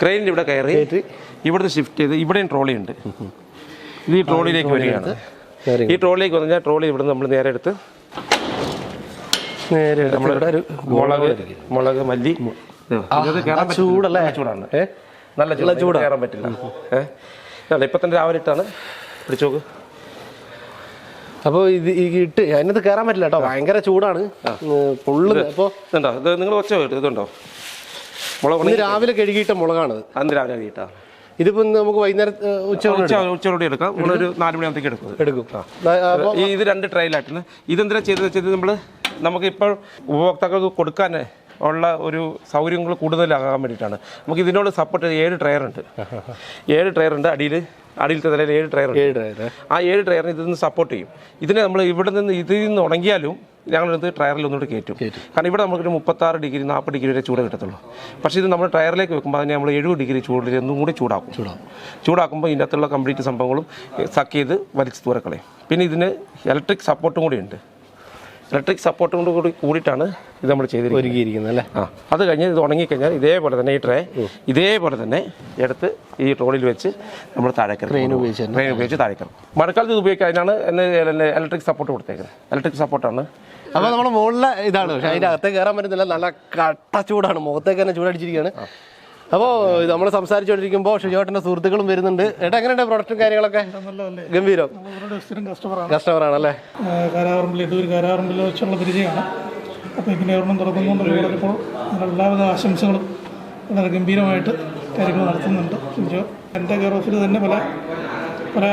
ക്രെയിനിൽ ഇവിടെ കയറി ഇവിടുന്ന് ഷിഫ്റ്റ് ചെയ്ത് ഇവിടെയും ട്രോളി ഉണ്ട്. ഇത് ഈ ട്രോളിയിലേക്ക് വരികയാണ്. ഈ ട്രോളിലേക്ക് വന്നാൽ ട്രോളി ഇവിടുന്ന് നമ്മൾ നേരെ എടുത്ത് മുളക്, മല്ലി, ചൂടാണ്, നല്ല ചൂട് കയറാൻ പറ്റില്ല. ഇപ്പൊ തന്നെ രാവിലെ ഇട്ടാണ് പിടിച്ചോക്ക്. അപ്പോൾ ഇത് ഇട്ട് അതിനകത്ത് കയറാൻ പറ്റില്ല കേട്ടോ, ഭയങ്കര ചൂടാണ് പൊള്ളുന്നത്. അപ്പോൾ ഇതുണ്ടോ, ഇത് നിങ്ങൾ ഒച്ച ഇതുണ്ടോ, മുളക് രാവിലെ കഴുകിയിട്ട മുളകാണ്. അന്ന് രാവിലെ കഴുകിയിട്ടാ. ഇതിപ്പോ നമുക്ക് വൈകുന്നേരം ഉച്ചയോടെ എടുക്കാം. നമ്മളൊരു 4 മണിയാകുമ്പോഴത്തേക്ക് എടുക്കും. ഇത് 2 ട്രയലായിട്ടാണ്. ഇതെന്തിനാ ചെയ്തത് നമ്മൾ നമുക്കിപ്പോൾ ഉപഭോക്താക്കൾക്ക് കൊടുക്കാൻ ഉള്ള ഒരു സൗകര്യങ്ങൾ കൂടുതലാകാൻ വേണ്ടിയിട്ടാണ്. നമുക്ക് ഇതിനോട് സപ്പോർട്ട് 7 ടയറുണ്ട്. 7 ടയറുണ്ട് അടിയിലത്തെ നിലയിൽ 7 ടയറുണ്ട്. ആ 7 ടയറിന് ഇതിന്ന് സപ്പോർട്ട് ചെയ്യും. ഇതിനെ നമ്മൾ ഇതിൽ നിന്ന് ഉണങ്ങിയാലും ഞങ്ങളെടുത്ത് ടയറിൽ ഒന്നുകൂടി കയറ്റും. കാരണം ഇവിടെ നമുക്കൊരു 36 ഡിഗ്രി 40 ഡിഗ്രി വരെ ചൂട് കിട്ടത്തുള്ളൂ. പക്ഷേ ഇത് നമ്മൾ ടയറിലേക്ക് വെക്കുമ്പോൾ അതിനെ നമ്മൾ 70 ഡിഗ്രി ചൂടിൽ ഒന്നും കൂടി ചൂടാക്കുമ്പോൾ ഇതിനകത്തുള്ള കംപ്ലീറ്റ് സംഭവങ്ങളും സക്ക് ചെയ്ത് വലിച്ച് ദൂരക്കളയും. പിന്നെ ഇതിന് ഇലക്ട്രിക് സപ്പോർട്ടും കൂടി ഉണ്ട്. ഇലക്ട്രിക് സപ്പോർട്ടും കൂടിയിട്ടാണ് ഇത് നമ്മൾ ഒരുക്കിയിരിക്കുന്നത് അല്ലേ? അത് കഴിഞ്ഞ് ഇത് ഉണങ്ങിക്കഴിഞ്ഞാൽ ഇതേപോലെ തന്നെ ഈ ട്രേ ഇതേപോലെ തന്നെ എടുത്ത് ഈ ട്രോളിൽ വെച്ച് നമ്മൾ താഴേക്കറി ട്രെയിൻ ഉപയോഗിച്ച് താഴേക്കറി. മഴക്കാലത്ത് ഇത് ഉപയോഗിക്കുക. അതിനാണ് ഇലക്ട്രിക് സപ്പോർട്ട് കൊടുത്തേക്കുന്നത്. ഇലക്ട്രിക് സപ്പോർട്ടാണ്. അപ്പോൾ നമ്മുടെ മുകളിലെ ഇതാണ്, പക്ഷേ അതിൻ്റെ അകത്തേക്ക് കയറാൻ പറ്റുന്നില്ല. നല്ല കട്ട ചൂടാണ്, മുഖത്തേക്ക് തന്നെ ചൂടടിച്ചിരിക്കുകയാണ്. അപ്പോൾ നമ്മൾ സംസാരിച്ചുകൊണ്ടിരിക്കുമ്പോൾ ഷിജോട്ടൻ്റെ സുഹൃത്തുക്കളും വരുന്നുണ്ട്. ഏട്ടാ എങ്ങനെയുണ്ട് പ്രൊഡക്റ്റും കാര്യങ്ങളൊക്കെ? ഗംഭീരം. കസ്റ്റമറാണല്ലേ? കാരാറമ്പിൽ വെച്ചുള്ള പരിചയമാണ്. അപ്പോൾ ഇതിൻ്റെ ഒരെണ്ണം തുറന്നുകൊണ്ടൊരു പറഞ്ഞപ്പോൾ എല്ലാവിധ ആശംസകളും വളരെ ഗംഭീരമായിട്ട് കാര്യങ്ങൾ നടത്തുന്നുണ്ട് ഷിജോ. എൻ്റെ കെയർ ഓഫിൽ തന്നെ പല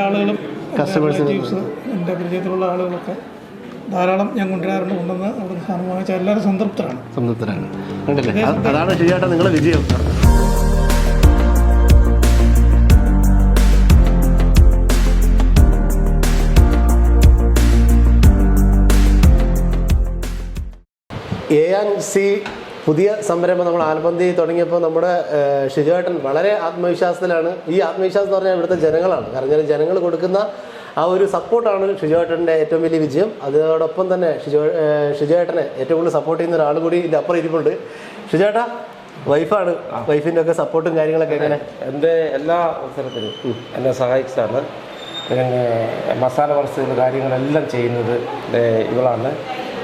ആളുകളും റിലേറ്റീവ്സ് എൻ്റെ പരിചയത്തിലുള്ള ആളുകളൊക്കെ ധാരാളം ഞാൻ കൊണ്ടുവന്ന് അവിടെ സാധനം വാങ്ങിച്ചാൽ എല്ലാവരും സംതൃപ്തരാണ്. അതാണ് ഷിജോട്ടാ നിങ്ങളുടെ വിജയം. A&C പുതിയ സംരംഭം നമ്മൾ ആൽബന്തി തുടങ്ങിയപ്പോൾ നമ്മുടെ ഷിജോട്ടൻ വളരെ ആത്മവിശ്വാസത്തിലാണ്. ഈ ആത്മവിശ്വാസം എന്ന് പറഞ്ഞാൽ ഇവിടുത്തെ ജനങ്ങളാണ്. കാരണം ജനങ്ങൾ കൊടുക്കുന്ന ആ ഒരു സപ്പോർട്ടാണ് ഷിജോട്ടൻ്റെ ഏറ്റവും വലിയ വിജയം. അതോടൊപ്പം തന്നെ ഷിജോട്ടനെ ഏറ്റവും കൂടുതൽ സപ്പോർട്ട് ചെയ്യുന്ന ഒരാൾ കൂടി ഇതിൻ്റെ അപ്പുറം ഇരിപ്പുണ്ട്. ഷിജോട്ടാ വൈഫാണ്, വൈഫിൻ്റെ ഒക്കെ സപ്പോർട്ടും കാര്യങ്ങളൊക്കെ എങ്ങനെ? എൻ്റെ എല്ലാ അവസരത്തിലും എന്നെ സഹായിച്ചതാണ്. പിന്നെ മസാല വറുത്തുകൾ കാര്യങ്ങളെല്ലാം ചെയ്യുന്നത് ഇവളാണ്.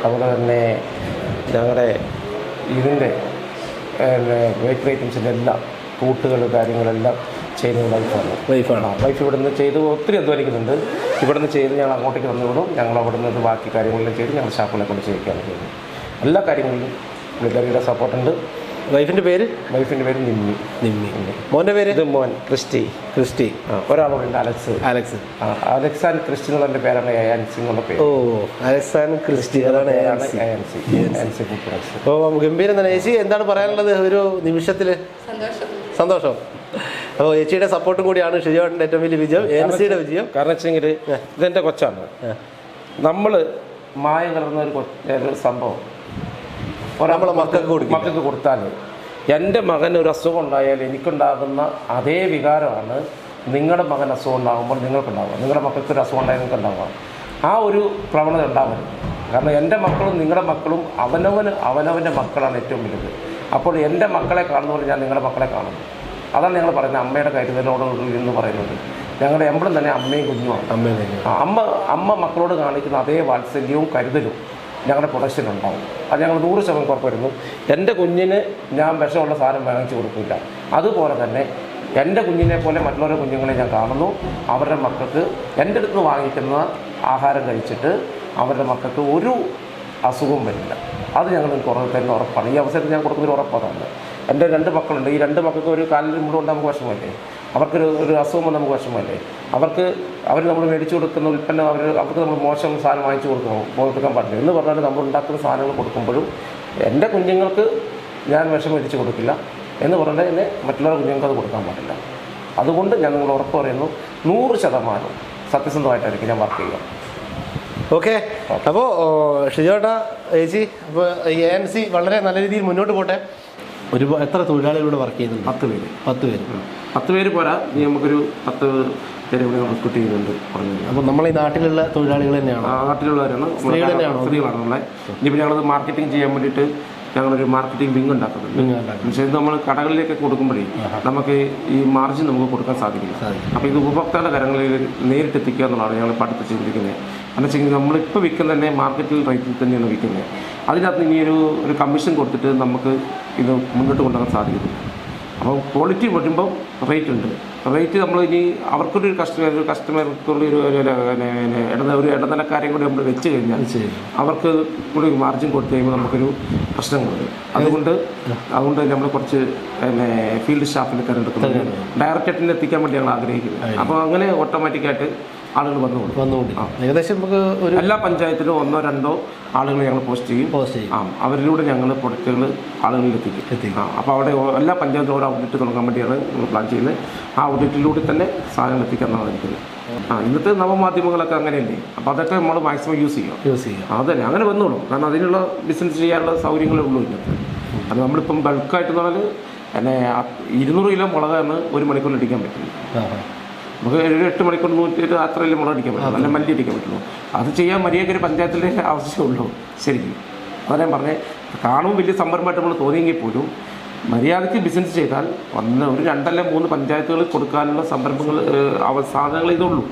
അതുപോലെ തന്നെ ഞങ്ങളുടെ ഇതിൻ്റെ ബേക്കറി ഐറ്റംസിൻ്റെ എല്ലാം കൂട്ടുകൾ കാര്യങ്ങളെല്ലാം ചെയ്യുന്നത് വൈഫാണ്. വൈഫ് ഇവിടുന്ന് ചെയ്ത് ഒത്തിരി അധ്വാനിക്കുന്നുണ്ട്. ഇവിടുന്ന് ചെയ്ത് ഞങ്ങൾ അങ്ങോട്ടേക്ക് വന്നുവിടും. ഞങ്ങൾ അവിടുന്ന് ബാക്കി കാര്യങ്ങളെല്ലാം ചെയ്ത് ഞങ്ങൾ ഷാപ്പിലെ കൊണ്ട് ചെയ്യിക്കുകയാണ് ചെയ്യുന്നത്. എല്ലാ കാര്യങ്ങളിലും പുള്ളിക്കാരിയുടെ സപ്പോർട്ടുണ്ട്. വൈഫിൻ്റെ പേര് നിമ്മി. മോൻ്റെ പേര്? ഇത് മോൻ ക്രിസ്റ്റി. ഒരാളുണ്ട് അലക്സ് ആൻഡ് ക്രിസ്റ്റി എന്നുള്ള എൻ്റെ പേരാണ് A&C എന്നുള്ള പേര്. അലക്സ് ആൻഡ് ക്രിസ്റ്റി, അതാണ് A&C. അപ്പോൾ ഗംഭീരം തന്നെ. ചേച്ചി എന്താണ് പറയാനുള്ളത് ഒരു നിമിഷത്തിൽ? സന്തോഷം. അപ്പോൾ ചേച്ചിയുടെ സപ്പോർട്ടും കൂടിയാണ് ഷിജോട്ടൻ്റെ ഏറ്റവും വലിയ വിജയം, A&Cയുടെ വിജയം. കാരണം വെച്ചെങ്കിൽ ഇതെൻ്റെ കൊച്ചാണ്. നമ്മൾ മായം കലർന്ന ഒരു സംഭവം നമ്മളെ മക്കൾക്ക് കൊടുത്താൽ എൻ്റെ മകൻ ഒരു അസുഖം ഉണ്ടായാൽ എനിക്കുണ്ടാകുന്ന അതേ വികാരമാണ് നിങ്ങളുടെ മകൻ അസുഖം ഉണ്ടാകുമ്പോൾ നിങ്ങൾക്കുണ്ടാവുക. നിങ്ങളുടെ മക്കൾക്ക് ഒരു അസുഖം ഉണ്ടായാൽ നിങ്ങൾക്കുണ്ടാവുക. ആ ഒരു പ്രവണത ഉണ്ടാവരുത്. കാരണം എൻ്റെ മക്കളും നിങ്ങളുടെ മക്കളും അവനവൻ്റെ മക്കളാണ് ഏറ്റവും വലുത്. അപ്പോൾ എൻ്റെ മക്കളെ കാണുന്നപോലെ ഞാൻ നിങ്ങളുടെ മക്കളെ കാണുന്നു. അതാണ് ഞങ്ങൾ പറയുന്നത്, അമ്മയുടെ കരുതലോട് എന്ന് പറയുന്നത്. ഞങ്ങളുടെ എമ്പളം തന്നെ അമ്മയും കുഞ്ഞുമാണ്. അമ്മ മക്കളോട് കാണിക്കുന്ന അതേ വാത്സല്യവും കരുതലും ഞങ്ങളുടെ പ്രൊഡക്ഷനുണ്ടാവും. അത് ഞങ്ങൾ 100% ഉറപ്പുവരുന്നു. എൻ്റെ കുഞ്ഞിന് ഞാൻ വിഷമുള്ള സാധനം വാങ്ങിച്ചു കൊടുക്കില്ല. അതുപോലെ തന്നെ എൻ്റെ കുഞ്ഞിനെ പോലെ മറ്റുള്ളവരുടെ കുഞ്ഞുങ്ങളെ ഞാൻ കാണുന്നു. അവരുടെ മക്കൾക്ക് എൻ്റെ അടുത്ത് വാങ്ങിക്കുന്ന ആഹാരം കഴിച്ചിട്ട് അവരുടെ മക്കൾക്ക് ഒരു അസുഖവും വരില്ല. അത് ഞങ്ങൾ തരുന്ന ഉറപ്പാണ്. ഈ അവസരത്തിൽ ഞാൻ കൊടുക്കുന്നൊരു ഉറപ്പാണ്. എൻ്റെ 2 മക്കളുണ്ട്. ഈ 2 മക്കൾക്ക് ഒരു കാലിൽ മുഴുവൻ നമുക്ക് വിഷമമല്ലേ, അവർക്കൊരു അസുഖം വന്ന് നമുക്ക് വിഷമമല്ലേ, അവർ നമ്മൾ മേടിച്ചു കൊടുക്കുന്ന ഉൽപ്പന്നം അവർക്ക് നമ്മൾ മോശം സാധനം വാങ്ങിച്ചു കൊടുക്കാൻ പാടില്ല. എന്ന് പറഞ്ഞാൽ നമ്മൾ ഉണ്ടാക്കുന്ന സാധനങ്ങൾ കൊടുക്കുമ്പോഴും എൻ്റെ കുഞ്ഞുങ്ങൾക്ക് ഞാൻ വിഷം മേടിച്ച് കൊടുക്കില്ല എന്ന് പറഞ്ഞാൽ എന്നെ മറ്റുള്ള കുഞ്ഞുങ്ങൾക്ക് അത് കൊടുക്കാൻ പാടില്ല. അതുകൊണ്ട് ഞാൻ നിങ്ങൾ ഉറപ്പ് പറയുന്നു, 100% സത്യസന്ധമായിട്ടായിരിക്കും ഞാൻ വർക്ക് ചെയ്യുക. ഓക്കെ. അപ്പോൾ ഷിജോട്ടാ ചേച്ചി, അപ്പോൾ ANC വളരെ നല്ല രീതിയിൽ മുന്നോട്ട് പോട്ടെ. എത്ര തൊഴിലാളികളോട് വർക്ക് ചെയ്യുന്നുണ്ട്? 10 പേര്. 10 പേര് പോരാ, ഇനി നമുക്കൊരു 10 പേരെ കൂടി റിക്രൂട്ട് ചെയ്യുന്നുണ്ട് പറഞ്ഞു. അപ്പോൾ നമ്മൾ ഈ നാട്ടിലുള്ള തൊഴിലാളികൾ തന്നെയാണ്? നാട്ടിലുള്ളവരാണ്, സ്ത്രീകളാണുള്ളത്. ഇനിയിപ്പോൾ ഞങ്ങളത് മാർക്കറ്റിംഗ് ചെയ്യാൻ വേണ്ടിയിട്ട് ഞങ്ങളൊരു മാർക്കറ്റിംഗ് വിങ് ഉണ്ടാക്കുന്നുണ്ട്. പക്ഷേ ഇത് നമ്മൾ കടകളിലേക്ക് കൊടുക്കുമ്പോഴേ നമുക്ക് ഈ മാർജിൻ നമുക്ക് കൊടുക്കാൻ സാധിക്കില്ല. അപ്പോൾ ഇത് ഉപഭോക്താക്കളുടെ കരങ്ങളിൽ നേരിട്ട് എത്തിക്കുക എന്നുള്ളതാണ് ഞങ്ങൾ പഠിത്തം ചെയ്തിരിക്കുന്നത്. എന്ന് വെച്ചെങ്കിൽ നമ്മളിപ്പോൾ വിൽക്കുന്ന തന്നെ മാർക്കറ്റിൽ റേറ്റിൽ തന്നെയാണ് വിൽക്കുന്നത്. അതിനകത്ത് ഇനി ഒരു കമ്മീഷൻ കൊടുത്തിട്ട് നമുക്ക് ഇത് മുന്നോട്ട് കൊണ്ടുപോകാൻ സാധിക്കുന്നു. അപ്പോൾ ക്വാളിറ്റി വരുമ്പോൾ റേറ്റ് ഉണ്ട്. റേറ്റ് നമ്മൾ ഇനി അവർക്കൊരു കസ്റ്റമർക്കുള്ള ഒരു ഇടനിലക്കാരെയും കൂടി നമ്മൾ വെച്ച് കഴിഞ്ഞാൽ അവർക്ക് കൂടി മാർജിൻ കൊടുത്തു കഴിയുമ്പോൾ നമുക്കൊരു പ്രശ്നങ്ങളുണ്ട്. അതുകൊണ്ട് നമ്മൾ കുറച്ച് ഫീൽഡ് സ്റ്റാഫിനെ തിരഞ്ഞെടുക്കുന്നത് ഡയറക്ടറേറ്റിന് എത്തിക്കാൻ വേണ്ടി ഞങ്ങൾ ആഗ്രഹിക്കുന്നത്. അപ്പോൾ അങ്ങനെ ഓട്ടോമാറ്റിക്കായിട്ട് ആളുകൾ വന്നുകൊണ്ട് ഏകദേശം നമുക്ക് എല്ലാ പഞ്ചായത്തിലും 1-2 ആളുകൾ ഞങ്ങൾ പോസ്റ്റ് ചെയ്യും. അവരിലൂടെ ഞങ്ങൾ പ്രൊഡക്റ്റുകൾ ആളുകളിൽ എത്തിക്കും. അപ്പോൾ അവിടെ എല്ലാ പഞ്ചായത്തിലും ഒരു ഔട്ട്ലെറ്റ് തുടങ്ങാൻ വേണ്ടിയാണ് നമ്മൾ പ്ലാൻ ചെയ്യുന്നത്. ആ ഔട്ട്ലെറ്റിലൂടെ തന്നെ സാധനങ്ങൾ എത്തിക്കാനാണ് ഇരിക്കുന്നത്. ഇന്നത്തെ നവമാധ്യമങ്ങളൊക്കെ അങ്ങനെയല്ലേ, അപ്പോൾ അതൊക്കെ നമ്മൾ മാക്സിമം യൂസ് ചെയ്യും. അതന്നെ അങ്ങനെ വന്നോളൂ. കാരണം അതിനുള്ള ബിസിനസ് ചെയ്യാനുള്ള സൗകര്യങ്ങളേ ഉള്ളൂ ഇന്നത്തെ. അത് നമ്മളിപ്പം ബൾക്കായിട്ട് പറഞ്ഞാൽ 200 കിലോ മുളകാണ് 1 മണിക്കൂറിൽ അടിക്കാൻ പറ്റും. നമുക്ക് 8 മണിക്കൂർ 100 അത്രയല്ലേ മുളക് അടിക്കാൻ പറ്റുള്ളൂ, നല്ല മല്ലി അടിക്കാൻ പറ്റുള്ളൂ. അത് ചെയ്യാൻ മര്യാദയ്ക്ക് ഒരു പഞ്ചായത്തിൻ്റെ ആവശ്യമുള്ളൂ. ശരിക്കും അതാ ഞാൻ പറഞ്ഞത്, കാണുമ്പോൾ വലിയ സംരംഭമായിട്ട് നമ്മൾ തോന്നിയെങ്കിൽ പോലും മര്യാദയ്ക്ക് ബിസിനസ് ചെയ്താൽ ഒരു 2-3 പഞ്ചായത്തുകളിൽ കൊടുക്കാനുള്ള സംരംഭങ്ങൾ സാധനങ്ങൾ ഇതുള്ളൂ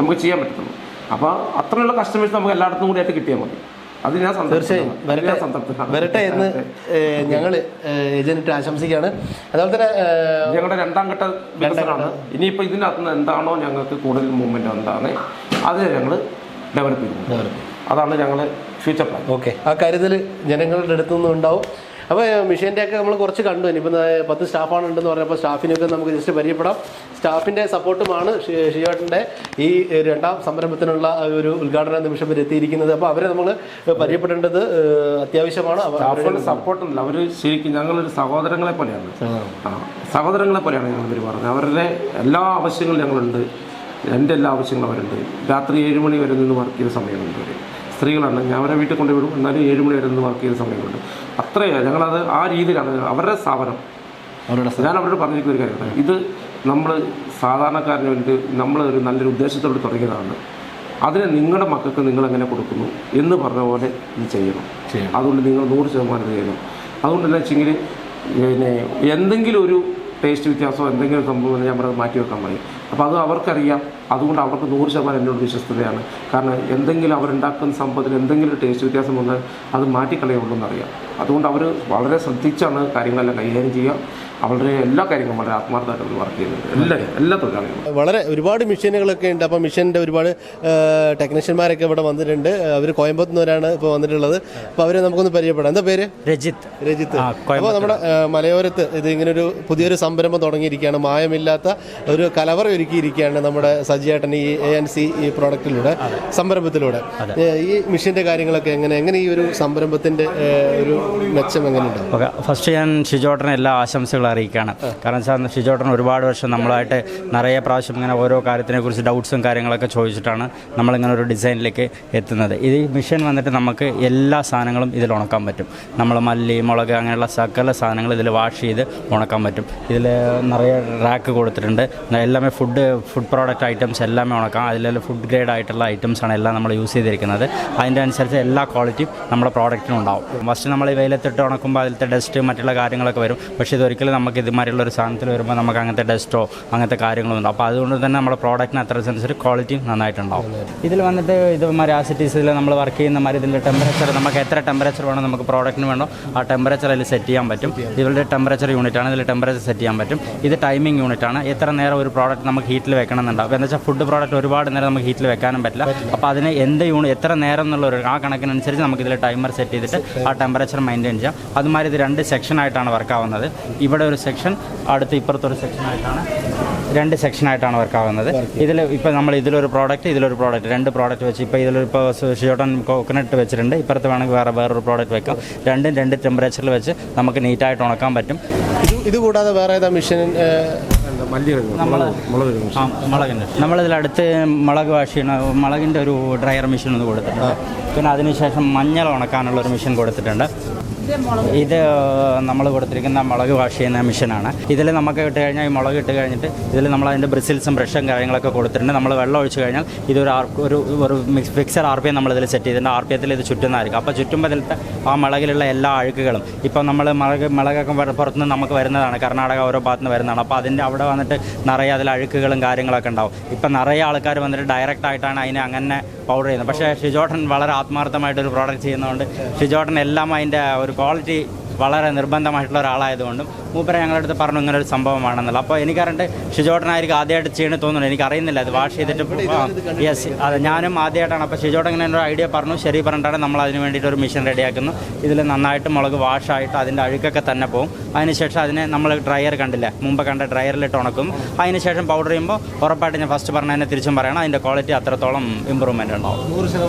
നമുക്ക് ചെയ്യാൻ പറ്റുള്ളൂ. അപ്പോൾ അത്രയുള്ള കസ്റ്റമേഴ്സ് നമുക്ക് എല്ലായിടത്തും കൂടി ആയിട്ട് കിട്ടിയാൽ മതി. അത് ഞാൻ തീർച്ചയായും വരട്ടെ എന്ന് ഞങ്ങൾ ഏജന്റ് ആശംസിക്കുകയാണ്. അതുപോലെ തന്നെ ഞങ്ങളുടെ 2ാം ഘട്ട വികസനമാണ്. ഇനിയിപ്പോൾ ഇതിനകത്ത് നിന്ന് എന്താണോ ഞങ്ങൾക്ക് കൂടുതൽ മൂവ്മെൻറ്റ് എന്താണ് അത് ഞങ്ങൾ ഡെവലപ്പ് ചെയ്യുന്നത്. അതാണ് ഞങ്ങൾ ഫ്യൂച്ചർ പ്ലാൻ. ഓക്കെ, ആ കരുതൽ ജനങ്ങളുടെ അടുത്തുനിന്നും ഉണ്ടാവും. അപ്പോൾ മിഷീൻ്റെയൊക്കെ നമ്മൾ കുറച്ച് കണ്ടു. ഇനിയിപ്പോൾ 10 സ്റ്റാഫാണ് ഉണ്ടെന്ന് പറഞ്ഞപ്പോൾ സ്റ്റാഫിനൊക്കെ നമുക്ക് ജസ്റ്റ് പരിചയപ്പെടാം. സ്റ്റാഫിൻ്റെ സപ്പോർട്ടുമാണ് ഷിജോട്ടൻ്റെ ഈ 2ാം സംരംഭത്തിനുള്ള ഒരു ഉദ്ഘാടന നിമിഷം വരെ എത്തിയിരിക്കുന്നത്. അപ്പോൾ അവരെ നമ്മൾ പരിചയപ്പെടേണ്ടത് അത്യാവശ്യമാണ്. അവരുടെ സപ്പോർട്ടല്ല, അവർ ശരിക്കും ഞങ്ങളൊരു സഹോദരങ്ങളെ പോലെയാണ്. സഹോദരങ്ങളെ പോലെയാണ് ഞങ്ങൾ പെരുമാറുന്നത്. അവരുടെ എല്ലാ ആവശ്യങ്ങളും ഞങ്ങളുണ്ട്. എൻ്റെ എല്ലാ ആവശ്യങ്ങളും അവരുണ്ട്. രാത്രി 7 മണി വരെ നിന്ന് വർക്ക് ചെയ്ത സമയമുണ്ട്. സ്ത്രീകളാണ്, ഞാൻ അവരെ വീട്ടിൽ കൊണ്ടുവിടും. എന്നാലും 7 മണി വരെ നിന്ന് വർക്ക് ചെയ്ത സമയമുണ്ട്. അത്രയും ഞങ്ങളത് ആ രീതിയിലാണ് അവരുടെ സ്ഥാപനം. ഞാൻ അവരോട് പറഞ്ഞിരിക്കുന്ന ഒരു കാര്യമാണ്, ഇത് നമ്മൾ സാധാരണക്കാരന് വേണ്ടി നമ്മൾ ഒരു നല്ലൊരു ഉദ്ദേശത്തോട് തുടങ്ങിയതാണ്. അതിന് നിങ്ങളുടെ മക്കൾക്ക് നിങ്ങളെങ്ങനെ കൊടുക്കുന്നു എന്ന് പറഞ്ഞ പോലെ ഇത് ചെയ്യണം. അതുകൊണ്ട് നിങ്ങൾ 100% ചെയ്യണം. അതുകൊണ്ട് എന്താ വെച്ചെങ്കിൽ എന്തെങ്കിലും ഒരു ടേസ്റ്റ് വ്യത്യാസമോ എന്തെങ്കിലും സംഭവം ഞാൻ പറഞ്ഞത് മാറ്റി വെക്കാൻ പറയും. അപ്പോൾ അത് അവർക്കറിയാം. അതുകൊണ്ട് അവർക്ക് 100% എന്നോട് വിശ്വസ്തതയാണ്. കാരണം എന്തെങ്കിലും അവരുണ്ടാക്കുന്ന സംഭവത്തിന് എന്തെങ്കിലും ടേസ്റ്റ് വ്യത്യാസം വന്നാൽ അത് മാറ്റിക്കളയുള്ളൂ എന്നറിയാം. അതുകൊണ്ട് അവർ വളരെ ശ്രദ്ധിച്ചാണ് കാര്യങ്ങളെല്ലാം കൈകാര്യം ചെയ്യുക. അവരുടെ എല്ലാ കാര്യങ്ങളും വളരെ ആത്മാർത്ഥമായിട്ട് വർക്ക് ചെയ്യുന്നുണ്ട്. എല്ലാ തൊഴിലാളികളും വളരെ ഒരുപാട് മെഷീനുകളൊക്കെ ഉണ്ട്. അപ്പോൾ മെഷീൻ്റെ ഒരുപാട് ടെക്നീഷ്യന്മാരൊക്കെ ഇവിടെ വന്നിട്ടുണ്ട്. അവർ കോയമ്പത്തൂർ നിന്നവരാണ് ഇപ്പോൾ വന്നിട്ടുള്ളത്. അപ്പോൾ അവരെ നമുക്കൊന്ന് പരിചയപ്പെടാം. എന്താ പേര്? രജിത്ത്. അപ്പോൾ നമ്മുടെ മലയോരത്ത് ഇത് ഇങ്ങനൊരു പുതിയൊരു സംരംഭം തുടങ്ങിയിരിക്കുകയാണ്. മായമില്ലാത്ത ഒരു കലവറ ഒരുക്കിയിരിക്കുകയാണ് നമ്മുടെ സജിയേട്ടൻ ഈ ANC ഈ പ്രോഡക്റ്റിലൂടെ സംരംഭത്തിലൂടെ. ഈ മെഷീൻ്റെ കാര്യങ്ങളൊക്കെ എങ്ങനെ ഈ ഒരു സംരംഭത്തിൻ്റെ ഒരു മെച്ചം എങ്ങനെയുണ്ടാവും? ഫസ്റ്റ് ഞാൻ ഷിജോട്ടന് എല്ലാ ആശംസകളും അറിയിക്കുകയാണ്. കാരണം വെച്ചാൽ ഷിജോട്ടൻ ഒരുപാട് വർഷം നമ്മളായിട്ട് നിറയെ പ്രാവശ്യം ഇങ്ങനെ ഓരോ കാര്യത്തിനെക്കുറിച്ച് ഡൗട്ട്സും കാര്യങ്ങളൊക്കെ ചോദിച്ചിട്ടാണ് നമ്മളിങ്ങനെ ഒരു ഡിസൈനിലേക്ക് എത്തുന്നത്. ഈ മിഷൻ വന്നിട്ട് നമുക്ക് എല്ലാ സാധനങ്ങളും ഇതിൽ ഉണക്കാൻ പറ്റും. നമ്മൾ മല്ലി, മുളക് അങ്ങനെയുള്ള സകല സാധനങ്ങൾ ഇതിൽ വാഷ് ചെയ്ത് ഉണക്കാൻ പറ്റും. ഇതിൽ നിറയെ റാക്ക് കൊടുത്തിട്ടുണ്ട്. എല്ലാമേ ഫുഡ് പ്രോഡക്റ്റ് ഐറ്റംസ് എല്ലാമേ ഉണക്കാം. അതിലെല്ലാം ഫുഡ് ഗ്രേഡ് ആയിട്ടുള്ള ഐറ്റംസാണ് എല്ലാം നമ്മൾ യൂസ് ചെയ്തിരിക്കുന്നത്. അതിൻ്റെ അനുസരിച്ച് എല്ലാ ക്വാളിറ്റിയും നമ്മുടെ പ്രോഡക്റ്റിനും ഉണ്ടാവും. ഫസ്റ്റ് നമ്മൾ ഈ വെയിലത്തിട്ട് ഉണക്കുമ്പോൾ അതിലത്തെ ഡസ്റ്റ് മറ്റുള്ള കാര്യങ്ങളൊക്കെ വരും. പക്ഷേ ഇതൊരിക്കലും നമുക്ക് ഇതുമാതിരിയുള്ള ഒരു സാധനത്തിൽ വരുമ്പോൾ നമുക്ക് അങ്ങനത്തെ ഡസ്റ്റോ അങ്ങനത്തെ കാര്യങ്ങളൊന്നും ഉണ്ടാവും. അപ്പോൾ അതുകൊണ്ട് തന്നെ നമ്മുടെ പ്രോഡക്റ്റിന് അത്ര അനുസരിച്ച് ക്വാളിറ്റി നന്നായിട്ടുണ്ടാവും. ഇതിൽ വന്നിട്ട് ഇതുമാതിരി ആസിറ്റീസിൽ നമ്മൾ വർക്ക് ചെയ്യുന്ന മാതിരി ഇതിൻ്റെ ടെമ്പറേച്ചർ നമുക്ക് എത്ര ടെമ്പറേച്ചർ വേണം നമുക്ക് പ്രോഡക്റ്റിന് വേണോ ആ ടെമ്പറേച്ചർ അതിൽ സെറ്റ് ചെയ്യാൻ പറ്റും. ഇതിൻ്റെ ടെമ്പറേച്ചർ യൂണിറ്റാണ്. ഇതിൽ ടെമ്പറേച്ചർ സെറ്റ് ചെയ്യാൻ പറ്റും. ഇത് ടൈമിംഗ് യൂണിറ്റാണ്. എത്ര നേരം ഒരു പ്രോഡക്റ്റ് നമുക്ക് ഹീറ്റിൽ വെക്കണം എന്നുണ്ടാവും. എന്ന് വെച്ചാൽ ഫുഡ് പ്രോഡക്റ്റ് ഒരുപാട് നേരം നമുക്ക് ഹീറ്റിൽ വെക്കാനും പറ്റില്ല. അപ്പോൾ അതിന് എത്ര നേരം എന്നുള്ളൊരു ആ കണക്കിനനുസരിച്ച് നമുക്ക് ഇതിൽ ടൈമർ സെറ്റ് ചെയ്തിട്ട് ആ ടെമ്പറേച്ചർ മെയിൻറ്റെയിൻ ചെയ്യാം. അതുമാതിരി ഇത് 2 സെക്ഷനായിട്ടാണ് വർക്കാവുന്നത്. ഇവിടെ ഒരു സെക്ഷൻ, അടുത്ത് ഇപ്പുറത്തൊരു സെക്ഷനായിട്ടാണ് 2 സെക്ഷനായിട്ടാണ് വർക്കാവുന്നത്. ഇതിൽ ഇപ്പോൾ നമ്മൾ ഇതിലൊരു പ്രോഡക്റ്റ് 2 പ്രോഡക്റ്റ് വെച്ച് ഇപ്പോൾ ഇതിലിപ്പോൾ ഷിജോട്ടൻ കോക്കനട്ട് വെച്ചിട്ടുണ്ട്. ഇപ്പുറത്ത് വേണമെങ്കിൽ വേറൊരു പ്രോഡക്റ്റ് വെക്കാം. 2 ടെമ്പറേച്ചറിൽ വെച്ച് നമുക്ക് നീറ്റായിട്ട് ഉണക്കാൻ പറ്റും. ഇത് കൂടാതെ വേറെ ഏതാ മിഷൻ? മുളകിൻ്റെ നമ്മളിതിലടുത്ത് മുളക് വാഷ് ചെയ്യണ മുളകിൻ്റെ ഒരു ഡ്രയർ മെഷീൻ ഒന്ന് കൊടുത്തിട്ടുണ്ട്. പിന്നെ അതിനുശേഷം മഞ്ഞൾ ഉണക്കാനുള്ളൊരു മെഷീൻ കൊടുത്തിട്ടുണ്ട്. ഇത് നമ്മൾ കൊടുത്തിരിക്കുന്ന മുളക് വാഷ് ചെയ്യുന്ന മെഷീനാണ്. ഇതിൽ നമുക്ക് ഇട്ട് കഴിഞ്ഞാൽ ഈ മുളക് ഇട്ട് കഴിഞ്ഞിട്ട് ഇതിൽ നമ്മൾ അതിൻ്റെ ബ്രിസിൽസും ബ്രഷും കാര്യങ്ങളൊക്കെ കൊടുത്തിട്ടുണ്ട്. നമ്മൾ വെള്ളം ഒഴിച്ച് കഴിഞ്ഞാൽ ഇതൊരു ഒരു ഫിക്സഡ് RPM നമ്മളിതിൽ സെറ്റ് ചെയ്തിട്ടുണ്ട്. RPMത്തിൽ ഇത് ചുറ്റുന്നതായിരിക്കും. അപ്പോൾ ചുറ്റുമ്പോൾ ഇതിലത്തെ ആ മുളകിലുള്ള എല്ലാ അഴുക്കുകളും ഇപ്പം നമ്മൾ മുളകൊക്കെ പുറത്തുനിന്ന് നമുക്ക് വരുന്നതാണ്. കർണാടക ഓരോ ഭാഗത്ത് നിന്ന് വരുന്നതാണ്. അപ്പോൾ അതിൻ്റെ അവിടെ വന്നിട്ട് നിറയെ അതിൽ അഴുക്കുകളും കാര്യങ്ങളൊക്കെ ഉണ്ടാവും. ഇപ്പം നിറയെ ആൾക്കാർ വന്നിട്ട് ഡയറക്റ്റ് ആയിട്ടാണ് അതിനെ അങ്ങനെ പൗഡർ ചെയ്യുന്നത്. പക്ഷേ ഷിജോട്ടൻ വളരെ ആത്മാർത്ഥമായിട്ടൊരു പ്രോഡക്റ്റ് ചെയ്യുന്നതുകൊണ്ട് ഷിജോട്ടൻ എല്ലാം അതിൻ്റെ ഒരു ക്വാളിറ്റി വളരെ നിർബന്ധമായിട്ടുള്ള ഒരാളായതുകൊണ്ടും മൂപ്പരെ ഞങ്ങളുടെ അടുത്ത് പറഞ്ഞു ഇങ്ങനെ ഒരു സംഭവമാണെന്നുള്ളത്. അപ്പോൾ എനിക്കറിഞ്ഞിട്ട് ഷിജോട്ടനായിരിക്കും ആദ്യമായിട്ട് ചെയ്യണമെന്ന് തോന്നുന്നു. എനിക്കറിയുന്നില്ല അത് വാഷ് ചെയ്തിട്ട്. യെസ്, അത് ഞാനും ആദ്യമായിട്ടാണ്. അപ്പോൾ ഷിജോട്ടൻ ഇങ്ങനെ ഒരു ഐഡിയ പറഞ്ഞു. ശരി പറഞ്ഞിട്ടാണ് നമ്മൾ അതിന് വേണ്ടിയിട്ട് ഒരു മെഷീൻ റെഡിയാക്കുന്നു. ഇതിൽ നന്നായിട്ട് മുളക് വാഷായിട്ട് അതിൻ്റെ അഴുക്കൊക്കെ തന്നെ പോകും. അതിനുശേഷം അതിനെ നമ്മൾ ഡ്രയർ കണ്ടില്ല, മുമ്പ് കണ്ട ഡ്രയറിലിട്ട് ഉണക്കും. അതിനുശേഷം പൗഡർ ചെയ്യുമ്പോൾ ഉറപ്പായിട്ട് ഞാൻ ഫസ്റ്റ് പറഞ്ഞതിനെ തിരിച്ചും പറയണം, അതിൻ്റെ ക്വാളിറ്റി അത്രത്തോളം ഇമ്പ്രൂവ്മെൻ്റ് ഉണ്ടാവും.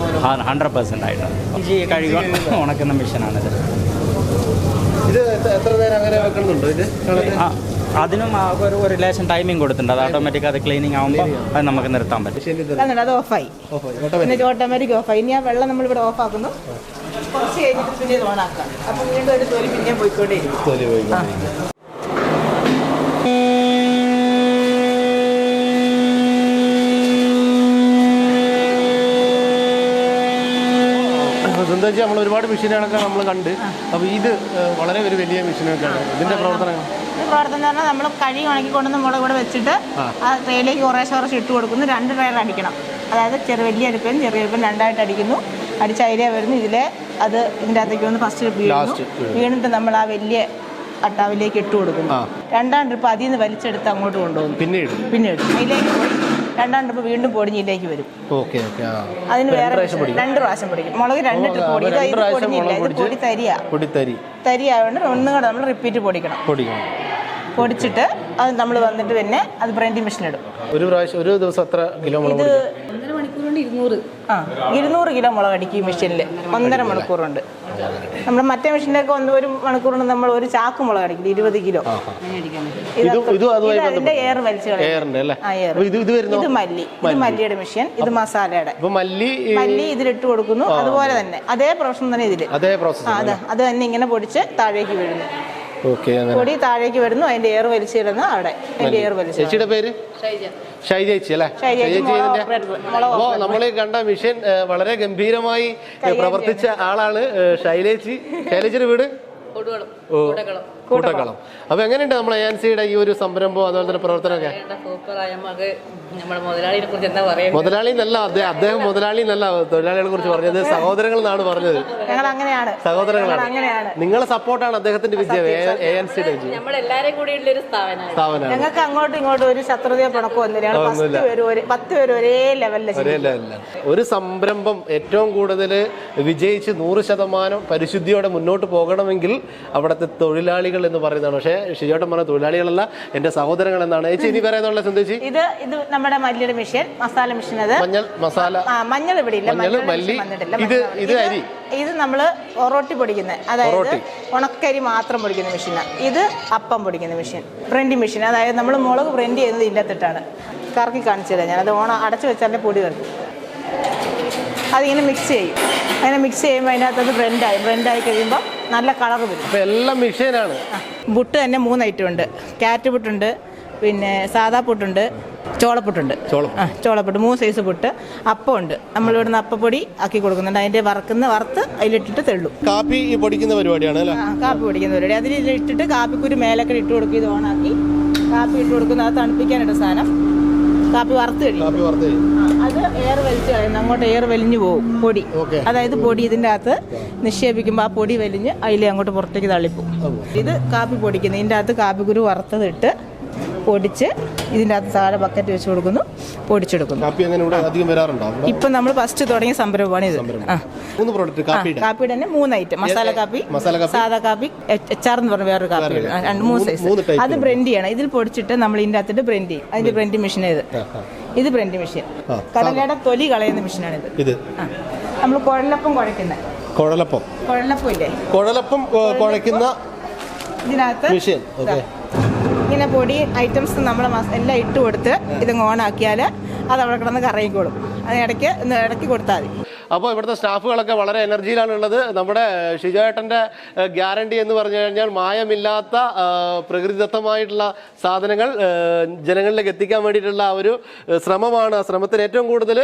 100% ആയിട്ട് ഇഞ്ചി കഴുകി ഉണക്കുന്ന മെഷീനാണിത്. ഇത് എത്ര നേരം അങ്ങനെ വെക്കണമെന്നുണ്ടോ? ഇത് അതിനും ഒരു റിലേഷൻ ടൈമിംഗ് കൊടുത്തിട്ടുണ്ട്. അത് ഓട്ടോമാറ്റിക് അത് ക്ലീനിങ് ആകുമ്പോൾ അത് നമുക്ക് നിർത്താൻ പറ്റും. അത് ഓഫായി, എന്നിട്ട് ഓട്ടോമാറ്റിക് ഓഫായി. ഇനി ആ വെള്ളം നമ്മളിവിടെ ഓഫാക്കുന്നു. കുറച്ച് കഴിഞ്ഞിട്ട് പിന്നെ ഇത് ഓണാക്കാം. അപ്പം വീണ്ടും ഒരു തൊലി പിന്നെയും പോയിക്കൊണ്ടേയിരിക്കും. എന്താ നമ്മൾ ഒരുപാട് മെഷീനുകളൊക്കെ നമ്മൾ കണ്ട്. അപ്പോൾ ഇത് വളരെ ഒരു വലിയ മെഷീനൊക്കെയാണ്. ഇതിൻ്റെ പ്രവർത്തനം പറഞ്ഞാൽ നമ്മൾ കഴുകി ഉണക്കി കൊണ്ടുവന്ന് മുളക് കൂടെ വെച്ചിട്ട് ആ ട്രെയിലേക്ക് കുറേശ്ശെ ഇട്ട് കൊടുക്കുന്നു. 2 ട്രെയർ അടിക്കണം. അതായത് വലിയ അടുപ്പും ചെറിയ അടുപ്പും 2ആയിട്ട് അടിക്കുന്നു. അടിച്ച് അതിലേ വരുന്നു. ഇതിലെ അത് ഇതിൻ്റെ അകത്തേക്ക് വന്ന് ഫസ്റ്റ് വീണിട്ട് നമ്മൾ ആ വലിയ അട്ടാവിലേക്ക് ഇട്ട് കൊടുക്കുന്നു. 2ാം ട്രിപ്പ് അതിൽ നിന്ന് വലിച്ചെടുത്ത് അങ്ങോട്ട് കൊണ്ടുപോകുന്നു. പിന്നീട് അതിലേക്ക് പോയി 2ാം ട്രിപ്പ് വീണ്ടും പൊടിഞ്ഞിലേക്ക് വരും. അതിന് വേറെ 2 പ്രാവശ്യം പൊടിക്കും. മുളക് 2 ട്രിപ്പ് പൊടി. ഇത് പൊടിഞ്ഞില്ല, ഇത് പൊടി തരിയായതുകൊണ്ട് ഒന്നും കൂടെ നമ്മൾ റിപ്പീറ്റ് പൊടിക്കണം. പൊടിച്ചിട്ട് അത് നമ്മൾ വന്നിട്ട് പിന്നെ അത് ബ്രെൻഡിങ് മെഷീനിടും. ഒരു ദിവസം എത്ര കിലോ മുളക്? ഇത് 1.5 മണിക്കൂർ കൊണ്ട് 200 കിലോ മുളക് അടിക്കും മെഷീനിൽ. 1.5 മണിക്കൂറുണ്ട്. നമ്മുടെ മറ്റേ മെഷീനിലൊക്കെ 1 മണിക്കൂർ കൊണ്ട് നമ്മൾ ഒരു ചാക്ക് മുളക് അടിക്കും. 20 കിലോ. ഇതിന്റെ എയർ വലിച്ചു കളയും. ഇത് മല്ലി, ഇത് മല്ലിയുടെ മെഷീൻ. ഇത് മസാലയുടെ. മല്ലി ഇതിലിട്ട് കൊടുക്കുന്നു. അതുപോലെ തന്നെ അതേ പ്രോസസ് തന്നെ ഇതില്. അത് തന്നെ ഇങ്ങനെ പൊടിച്ച് താഴേക്ക് വീഴുന്നു. പൊടി താഴേക്ക് വരുന്നു. അതിന്റെ എയർ വലിച്ചിടുന്നു. അവിടെ അതിന്റെ എയർ വലിച്ചു. ചേച്ചിയുടെ പേര് ഷൈജേച്ചി അല്ലേ? അപ്പോൾ നമ്മൾ കണ്ട മിഷൻ വളരെ ഗംഭീരമായി പ്രവർത്തിച്ച ആളാണ് ഷൈലേച്ചി. ഷൈലേച്ചിയുടെ വീട് കൂട്ടക്കളം. അപ്പൊ എങ്ങനെയുണ്ട് നമ്മളെ ANCയുടെ ഈ ഒരു സംരംഭം അതുപോലെ തന്നെ പ്രവർത്തനമൊക്കെ? മുതലാളി എന്നല്ല അദ്ദേഹം മുതലാളി എന്നല്ല തൊഴിലാളികളെ കുറിച്ച് പറഞ്ഞത്, സഹോദരങ്ങൾ എന്നാണ് പറഞ്ഞത്. സഹോദരങ്ങളാണ്. നിങ്ങളെ സപ്പോർട്ടാണ് അദ്ദേഹത്തിന്റെ വിജയം, ANCയുടെ വിജയം. ഞങ്ങൾക്ക് അങ്ങോട്ടും ഇങ്ങോട്ടും ഒരു ശത്രുതയോ പിണക്കോ ഒന്നുമില്ല. 10 പേര് ഒരേ ലെവലിലാണ്. ഒരു സംരംഭം ഏറ്റവും കൂടുതൽ വിജയിച്ച് 100% പരിശുദ്ധിയോടെ മുന്നോട്ട് പോകണമെങ്കിൽ അവിടുത്തെ തൊഴിലാളികൾ തൊഴിലാളികൾ എന്ന് പറയുന്നതാണ്. പക്ഷേ ഷിജോട്ടൻ പറഞ്ഞ തൊഴിലാളികളല്ല, എൻ്റെ സഹോദരങ്ങൾ എന്നാണ്. ചേച്ചി ഇനി പറയുന്നുള്ള സന്ദേശി ഇത് നമ്മുടെ മല്ലിയുടെ മെഷീൻ, മസാല മെഷീൻ. അത് മഞ്ഞൾ മസാല, മഞ്ഞൾ ഇവിടെ ഇല്ല, മല്ലി. ഇത് അരി, ഇത് നമ്മൾ ഒറോട്ടി പൊടിക്കുന്നത്, അതായത് ഉണക്കരി മാത്രം പൊടിക്കുന്ന മെഷീനാണ്. ഇത് അപ്പം പൊടിക്കുന്ന മെഷീൻ, ബ്രെൻഡിങ് മെഷീൻ. അതായത് നമ്മൾ മുളക് ബ്രെൻഡ് ചെയ്യുന്നത് ഇല്ലത്തിട്ടാണ്. കറക്കി കാണിച്ചു തരാം ഞാൻ. അത് അടച്ചു വെച്ചാൽ പൊടി കറക്കും. അതിങ്ങനെ മിക്സ് ചെയ്യും. അങ്ങനെ മിക്സ് ചെയ്യുമ്പോൾ അതിനകത്ത് ബ്രെൻഡായി കഴിയുമ്പോൾ നല്ല കളർ വരും. അപ്പോൾ എല്ലാം മെഷീനാണ്. പുട്ട് തന്നെ 3 ഐറ്റം ഉണ്ട്. ക്യാരറ്റ് പുട്ടുണ്ട്, പിന്നെ സാദാ പുട്ടുണ്ട്, ചോളപ്പുട്ടുണ്ട്. ചോളപ്പുട്ട് 3 സൈസ് പുട്ട്. അപ്പം ഉണ്ട്, നമ്മളിവിടുന്ന് അപ്പപ്പൊടി ആക്കി കൊടുക്കുന്നുണ്ട്. അതിൻ്റെ വറുത്ത് അതിലിട്ടിട്ട് തെള്ളും. കാപ്പി പൊടിക്കുന്ന പരിപാടിയാണ് അല്ലേ? കാപ്പി പൊടിക്കുന്ന പരിപാടി. അതിലിട്ടിട്ട് കാപ്പിക്കുരു മേലൊക്കെ ഇട്ട് കൊടുക്കും. ഇത് ഓണാക്കി കാപ്പി ഇട്ട് കൊടുക്കുന്നത്, അത് തണുപ്പിക്കാനിട്ട സാധനം. കാപ്പി വറുത്ത് കഴിയും. അത് എയർ വലിച്ച് കളയുന്നു. അങ്ങോട്ട് എയർ വലിഞ്ഞു പോകും പൊടി. അതായത് പൊടി ഇതിൻ്റെ അകത്ത് നിക്ഷേപിക്കുമ്പോൾ ആ പൊടി വലിഞ്ഞ് അതിൽ അങ്ങോട്ട് പുറത്തേക്ക് തള്ളിപ്പോവും. ഇത് കാപ്പി പൊടിക്കുന്നത്. ഇതിൻ്റെ അകത്ത് കാപ്പിക്കുരു വറുത്തതിട്ട് പൊടിച്ച് ഇതിൻ്റെ അകത്ത് താഴെ ബക്കറ്റ് വെച്ച് കൊടുക്കുന്നു, പൊടിച്ചെടുക്കുന്നു. ഇപ്പം നമ്മൾ ഫസ്റ്റ് തുടങ്ങിയ സംരംഭമാണ് ഇത്. കാപ്പിയുടെ തന്നെ 3 ഐറ്റം. മസാല കാപ്പി, സാദാ കാപ്പി, HR എന്ന് പറഞ്ഞ വേറൊരു കാപ്പി. 3 സൈസ്. അത് ബ്രെൻഡ് ചെയ്യണം. ഇതിൽ പൊടിച്ചിട്ട് നമ്മൾ ഇതിൻ്റെ അകത്തിട്ട് ബ്രെൻഡ് ചെയ്യും. അതിന്റെ ബ്രെൻഡ് മെഷീൻ ഇത് ബ്രെൻഡ് മെഷീൻ. കടലയുടെ തൊലി കളയുന്ന മെഷീനാണ് ഇത്. നമ്മൾ കുഴലപ്പം കുഴക്കുന്നത്. കുഴലപ്പം ഇല്ലേ? കുഴലപ്പം കുഴക്കുന്ന ഇതിനകത്ത് മെഷീൻ. ഇങ്ങനെ പൊടി ഐറ്റംസ് നമ്മൾ എല്ലാം ഇട്ട് കൊടുത്ത് ഇതങ്ങ് ഓണാക്കിയാൽ അത് അവിടെ കിടന്ന് കറങ്ങിക്കോളും. അത് ഇടയ്ക്ക് കൊടുത്താൽ മതി. അപ്പോൾ ഇവിടുത്തെ സ്റ്റാഫുകളൊക്കെ വളരെ എനർജിയിലാണ് ഉള്ളത്. നമ്മുടെ ഷിജോയേട്ടൻ്റെ ഗ്യാരണ്ടി എന്ന് പറഞ്ഞു കഴിഞ്ഞാൽ മായമില്ലാത്ത പ്രകൃതിദത്തമായിട്ടുള്ള സാധനങ്ങൾ ജനങ്ങളിലേക്ക് എത്തിക്കാൻ വേണ്ടിയിട്ടുള്ള ഒരു ശ്രമമാണ്. ആ ശ്രമത്തിന് ഏറ്റവും കൂടുതൽ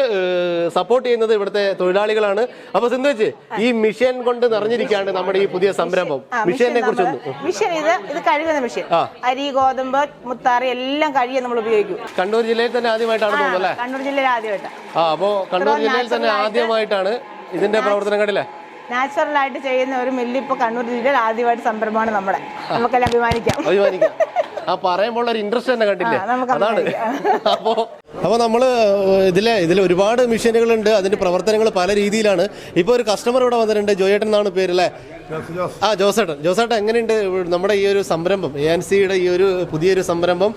സപ്പോർട്ട് ചെയ്യുന്നത് ഇവിടുത്തെ തൊഴിലാളികളാണ്. അപ്പോൾ സിന്ധു വെച്ച് ഈ മിഷൻ കൊണ്ട് നിറഞ്ഞിരിക്കുകയാണ് നമ്മുടെ ഈ പുതിയ സംരംഭം. മിഷനെ കുറിച്ചൊന്നും. മിഷൻ ഇത് കഴുകുന്ന മിഷൻ. അരി, ഗോതമ്പ്, മുത്താറി എല്ലാം കഴുകി നമ്മൾ ഉപയോഗിക്കും. കണ്ണൂർ ജില്ലയിൽ തന്നെ ആദ്യമായിട്ടാണ് തോന്നുന്നത് അല്ലേ? കണ്ണൂർ ജില്ലയിൽ ആദ്യമായിട്ടാണ്. അപ്പോൾ കണ്ണൂർ ജില്ലയിൽ തന്നെ ആദ്യമായിട്ടാണ് ഇതിന്റെ പ്രവർത്തനങ്ങളിലെ നാച്ചുറൽ ആയിട്ട് ചെയ്യുന്ന ഒരു മില്ല് ഇപ്പൊ കണ്ണൂർ ജില്ലയിൽ ആദ്യമായിട്ട് സംരംഭമാണ് നമ്മുടെ. നമുക്കെല്ലാം അഭിമാനിക്കാം. ആ പറയുമ്പോൾ ഒരു ഇൻട്രസ്റ്റ് തന്നെ കണ്ടില്ലേ? അതാണ്. അപ്പോൾ നമ്മൾ ഇതിൽ ഒരുപാട് മെഷീനുകളുണ്ട്. അതിന്റെ പ്രവർത്തനങ്ങൾ പല രീതിയിലാണ്. ഇപ്പോൾ ഒരു കസ്റ്റമർ ഇവിടെ വന്നിട്ടുണ്ട്. ജോയേട്ടൻ എന്നാണ് പേര് അല്ലേ? ജോസേട്ടൻ എങ്ങനെയുണ്ട് നമ്മുടെ ഈ ഒരു സംരംഭം? ANCയുടെ ഈ ഒരു പുതിയൊരു സംരംഭം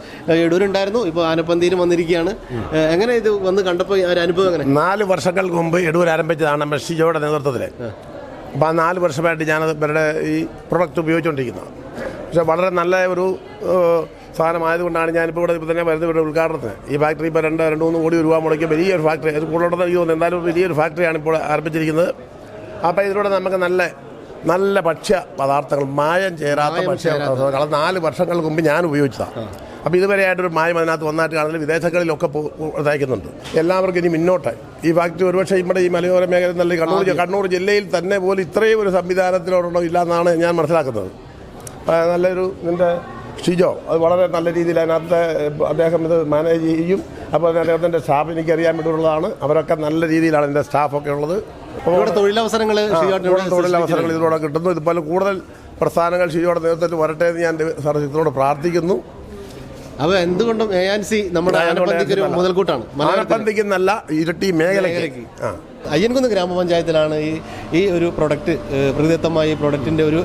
എടൂരുണ്ടായിരുന്നു, ഇപ്പോൾ ആനപ്പന്തിയിലും വന്നിരിക്കുകയാണ്. എങ്ങനെ ഇത് വന്ന് കണ്ടപ്പോൾ ഒരു അനുഭവം എങ്ങനെ? 4 വർഷങ്ങൾക്ക് മുമ്പ് എടൂർ ആരംഭിച്ചതാണ് ഷിജോയുടെ നേതൃത്വത്തിൽ. അപ്പോൾ ആ 4 വർഷമായിട്ട് ഞാനത് ഇവരുടെ ഈ പ്രൊഡക്റ്റ് ഉപയോഗിച്ചുകൊണ്ടിരിക്കുന്നത്. പക്ഷേ വളരെ നല്ല ഒരു സാധനമായതുകൊണ്ടാണ് ഞാനിപ്പോൾ ഇവിടെ തന്നെ വരുന്നത്. ഇവിടെ ഉദ്ഘാടനത്തിന് ഈ ഫാക്ടറി ഇപ്പോൾ 2-3 കോടി രൂപ മുടക്കിയ വലിയൊരു ഫാക്ടറി, അത് കൂടുതലുണ്ടെന്ന് എനിക്ക് തോന്നുന്നു. എന്തായാലും വലിയൊരു ഫാക്ടറിയാണ് ഇപ്പോൾ ആരംഭിച്ചിരിക്കുന്നത്. അപ്പോൾ ഇതിലൂടെ നമുക്ക് നല്ല ഭക്ഷ്യ പദാർത്ഥങ്ങൾ, മായം ചേരാത്ത ഭക്ഷ്യ പദാർത്ഥങ്ങൾ 4 വർഷങ്ങൾക്ക് മുമ്പ് ഞാൻ ഉപയോഗിച്ചതാണ്. അപ്പോൾ ഇതുവരെയായിട്ടൊരു മായം അതിനകത്ത് വന്നായിട്ട് കാണുന്നത് വിദേശങ്ങളിലൊക്കെ അയക്കുന്നുണ്ട്. എല്ലാവർക്കും ഇനി മുന്നോട്ട് ഈ ഫാക്ടറി ഒരുപക്ഷെ ഇവിടെ ഈ മലയോര മേഖല നല്ല കണ്ണൂർ ജില്ലയിൽ തന്നെ പോലും ഇത്രയും ഒരു സംവിധാനത്തിലോടൊന്നും ഇല്ലെന്നാണ് ഞാൻ മനസ്സിലാക്കുന്നത്. നല്ലൊരു ഇതിൻ്റെ ഷിജോ അത് വളരെ നല്ല രീതിയിൽ അതിനകത്ത് അദ്ദേഹം ഇത് മാനേജ് ചെയ്യും. അപ്പോൾ അദ്ദേഹത്തിൻ്റെ സ്റ്റാഫ് എനിക്കറിയാൻ വേണ്ടിയുള്ളതാണ്. അവരൊക്കെ നല്ല രീതിയിലാണ് എൻ്റെ സ്റ്റാഫൊക്കെ ഉള്ളത്. തൊഴിലവസരങ്ങൾ ഇതിലൂടെ കിട്ടുന്നു. ഇതുപോലെ കൂടുതൽ പ്രസ്ഥാനങ്ങൾ ഷിജോയുടെ നേതൃത്വത്തിൽ വരട്ടെ എന്ന് ഞാൻ സർവീസിനോട് പ്രാർത്ഥിക്കുന്നു. അപ്പോൾ എന്തുകൊണ്ടും ANC നമ്മുടെ മുതൽക്കൂട്ടാണ്. ആനപ്പന്തിക്കെന്നല്ല, ഇരട്ടി മേഖലയ്ക്ക്. അയ്യൻകുന്ന് ഗ്രാമപഞ്ചായത്തിലാണ് ഈ ഒരു പ്രൊഡക്റ്റ്, പ്രകൃതിദത്തമായ ഈ പ്രൊഡക്റ്റിൻ്റെ ഒരു